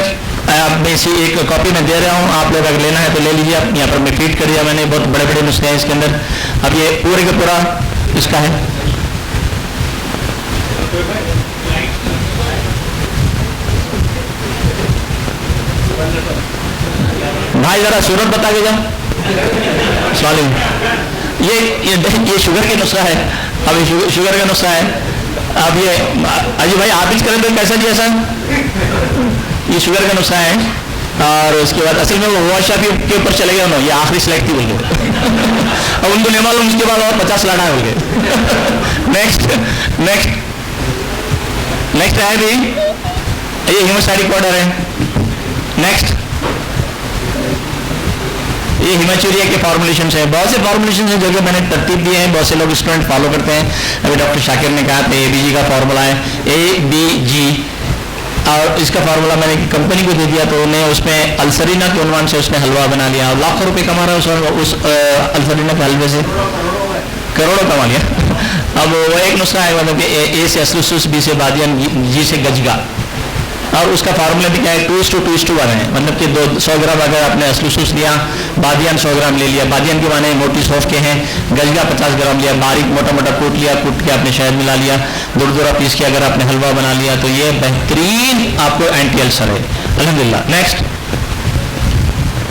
आप में से एक कॉपी में दे रहा हूँ, आप लोग अगर लेना है तो ले लीजिए। आप यहाँ पर मैं फीड कर दिया मैंने, बहुत बड़े बड़े नुस्खे हैं इसके अंदर। अब ये पूरे का पूरा इसका है। भाई जरा सूरत बता के जाओ। ये शुगर का नुस्खा है, अब ये शुगर का नुस्खा है। अब ये अजी भाई आप इस करें तो कैसा जी ऐसा, ये शुगर का नुस्खा है। और उसके बाद असल में वो शाफी के ऊपर चले गए उन्होंने, ये आखिरी सिलेक्ट थी बोल गए। अब उनको नहीं मालूम उसके बाद और 50 लड़ा बोल गए। नेक्स्ट नेक्स्ट नेक्स्ट है भी ये हीमोस्टैटिक ऑर्डर है। नेक्स्ट, ये हिमाचूरिया के फॉर्मुलेशन है, बहुत से फॉर्मुलेशन है जो कि मैंने तरतीब दिए हैं, बहुत से लोग स्टूडेंट फॉलो करते हैं। अभी डॉक्टर शाकिर ने कहा था ABG का फॉर्मूला है, ABG, और इसका फार्मूला मैंने कंपनी को दे दिया तो उन्हें उसमें अल्सरीना के उन्वान से उसने हलवा बना लिया और लाखों रुपए कमा रहा है उस अल्सरीना के हलवे से, करोड़ों कमा लिया। अब वो एक नुस्खा है, मतलब कि A से असलुसुस, B से बादियान, G से गजगा, और उसका फार्मूला भी क्या है 2:2:1 है। मतलब कि 100 ग्राम अगर आपने असलुसुस लिया, बादियान 100 ग्राम ले लिया, बादियान के माने मोटी सौंफ के हैं, गजगा 50 ग्राम लिया, बारीक मोटा मोटा कूट लिया, कूट के आपने शहद मिला लिया, दुरदुरा पीस के अगर आपने हलवा बना लिया तो ये बेहतरीन आपको एंटी अल्सर है अल्हम्दुलिल्लाह। नेक्स्ट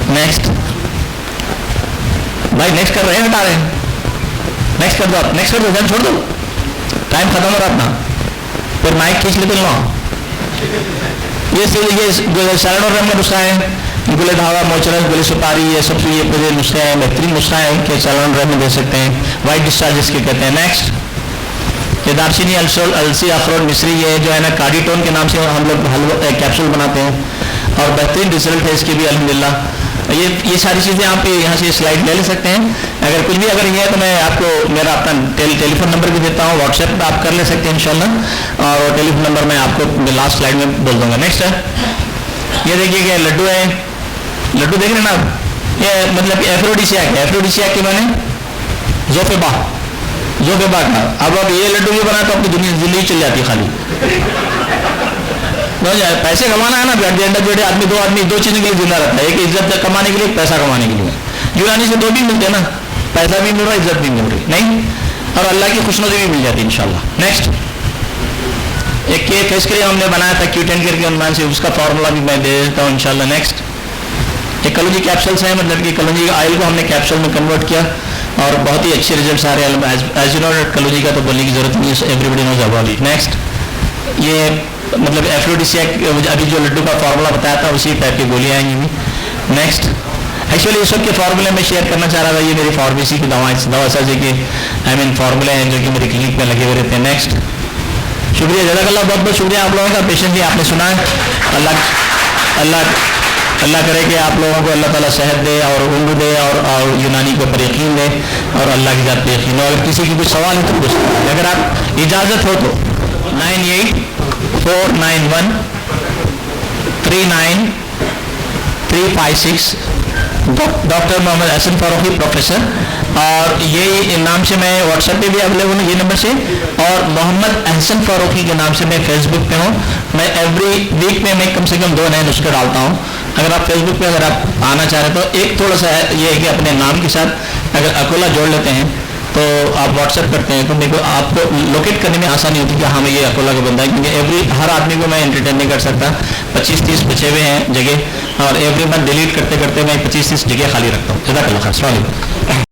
नेक्स्ट भाई नेक्स्ट कर रहे हैं, हटा रहे हैं, नेक्स्ट कर दो आप, नेक्स्ट कर दो, ध्यान छोड़ दो, टाइम खत्म हो रहा अपना, फिर माइक खींच लेते लो। ये सैलड और रम का नुस्खा है, गुले धावा, मोचरस, गुले सुपारी, ये सब ये पूरे नुस्खे हैं, बेहतरीन नुस्खा है कि सैलड और रम में दे सकते हैं। वाइट डिस्चार्ज इसके कहते हैं। नेक्स्ट, ये दारचीनी, अलसी, अखरोट, मिश्री, ये जो है ना कार्डिटोन के नाम से हम लोग हलवा कैप्सूल बनाते हैं और बेहतरीन रिजल्ट है इसके भी अल्हम्दुलिल्लाह। ये सारी चीज़ें आप यहाँ से स्लाइड ले सकते हैं। अगर कुछ भी अगर ये है तो मैं आपको मेरा अपना टेलीफोन नंबर भी देता हूँ, व्हाट्सएप पर आप कर ले सकते हैं इंशाल्लाह, और टेलीफोन नंबर मैं आपको लास्ट स्लाइड में बोल दूंगा। नेक्स्ट है, ये देखिए कि लड्डू है, लड्डू देख रहे हैं ना आप, ये मतलब एफ्रोडिसियाक है, एफ्रोडिसियाक के माने जोफेबा का। अब ये लड्डू भी बना तो अपनी दुनिया जिंदगी चल जाती है खाली। पैसे कमाना है ना, बेटे आदमी दो चीज़ों के लिए जिंदा रहता है, एक इज्जत कमाने के लिए, एक पैसा कमाने के लिए। यूनानी से 2 भी मिलते हैं ना, पैसा भी मिल रहा है, इज्जत भी मिल रही नहीं, और अल्लाह की खुशनुदी भी मिल जाती है इंशाल्लाह। नेक्स्ट, एक फेस क्रीम हमने बनाया था क्यूटेन करके उन्मान से, उसका फॉर्मूला भी मैं दे देता हूँ इंशाल्लाह। नेक्स्ट, ये कलौंजी कैप्सूल्स हैं, मतलब कि कलौंजी के ऑयल को हमने कैप्सूल में कन्वर्ट किया और बहुत ही अच्छे रिजल्ट्स आ रहे हैं। एज यू नो कलौंजी का तो बोलने की जरूरत नहीं है, everybody knows about it. Next, ये मतलब एफ्रोडिसियक, अभी जो लड्डू का फार्मूला बताया था उसी टाइप की गोलियाँ आएंगी भी। नेक्स्ट, एक्चुअली इस सब के फार्मूले में शेयर करना चाह रहा था, ये मेरी फार्मेसी की दवा सर के फार्मूले हैं जो कि मेरी क्लिनिक में लगे हुए रहते हैं। नेक्स्ट, शुक्रिया, जज़ाकल्लाह, बहुत बहुत शुक्रिया आप लोगों का, पेशेंटली आपने सुना है। अल्लाह करे कि आप लोगों को अल्लाह ताला सेहत दे और उम्र दे और यूनानी को पर यकीन दे और अल्लाह की ज़ात पे यकीन हो। अगर किसी की कुछ सवाल है तो पूछ, अगर आप इजाज़त हो तो 9849139356 डॉक्टर मोहम्मद एहसन फारूकी प्रोफेसर, और ये नाम से मैं व्हाट्सएप पे भी अवेलेबल हूँ ये नंबर से, और मोहम्मद एहसन फारूकी के नाम से मैं फेसबुक पे हूँ। मैं एवरी वीक में मैं कम से कम 2 नए नुस्खे डालता हूँ। अगर आप फेसबुक पे अगर आप आना चाह रहे तो एक थोड़ा सा ये है कि अपने नाम के साथ अगर अकोला जोड़ लेते हैं तो आप व्हाट्सएप करते हैं तो मेरे को आपको लोकेट करने में आसानी होती है कि हाँ मैं ये अकोला का बंदा है, क्योंकि हर आदमी को मैं एंटरटेन नहीं कर सकता। 25-30 बचे हुए हैं जगह, और एवरी मंथ डिलीट करते करते मैं 25-30 जगह खाली रखता हूँ। जज़ाकल्लाह खैर।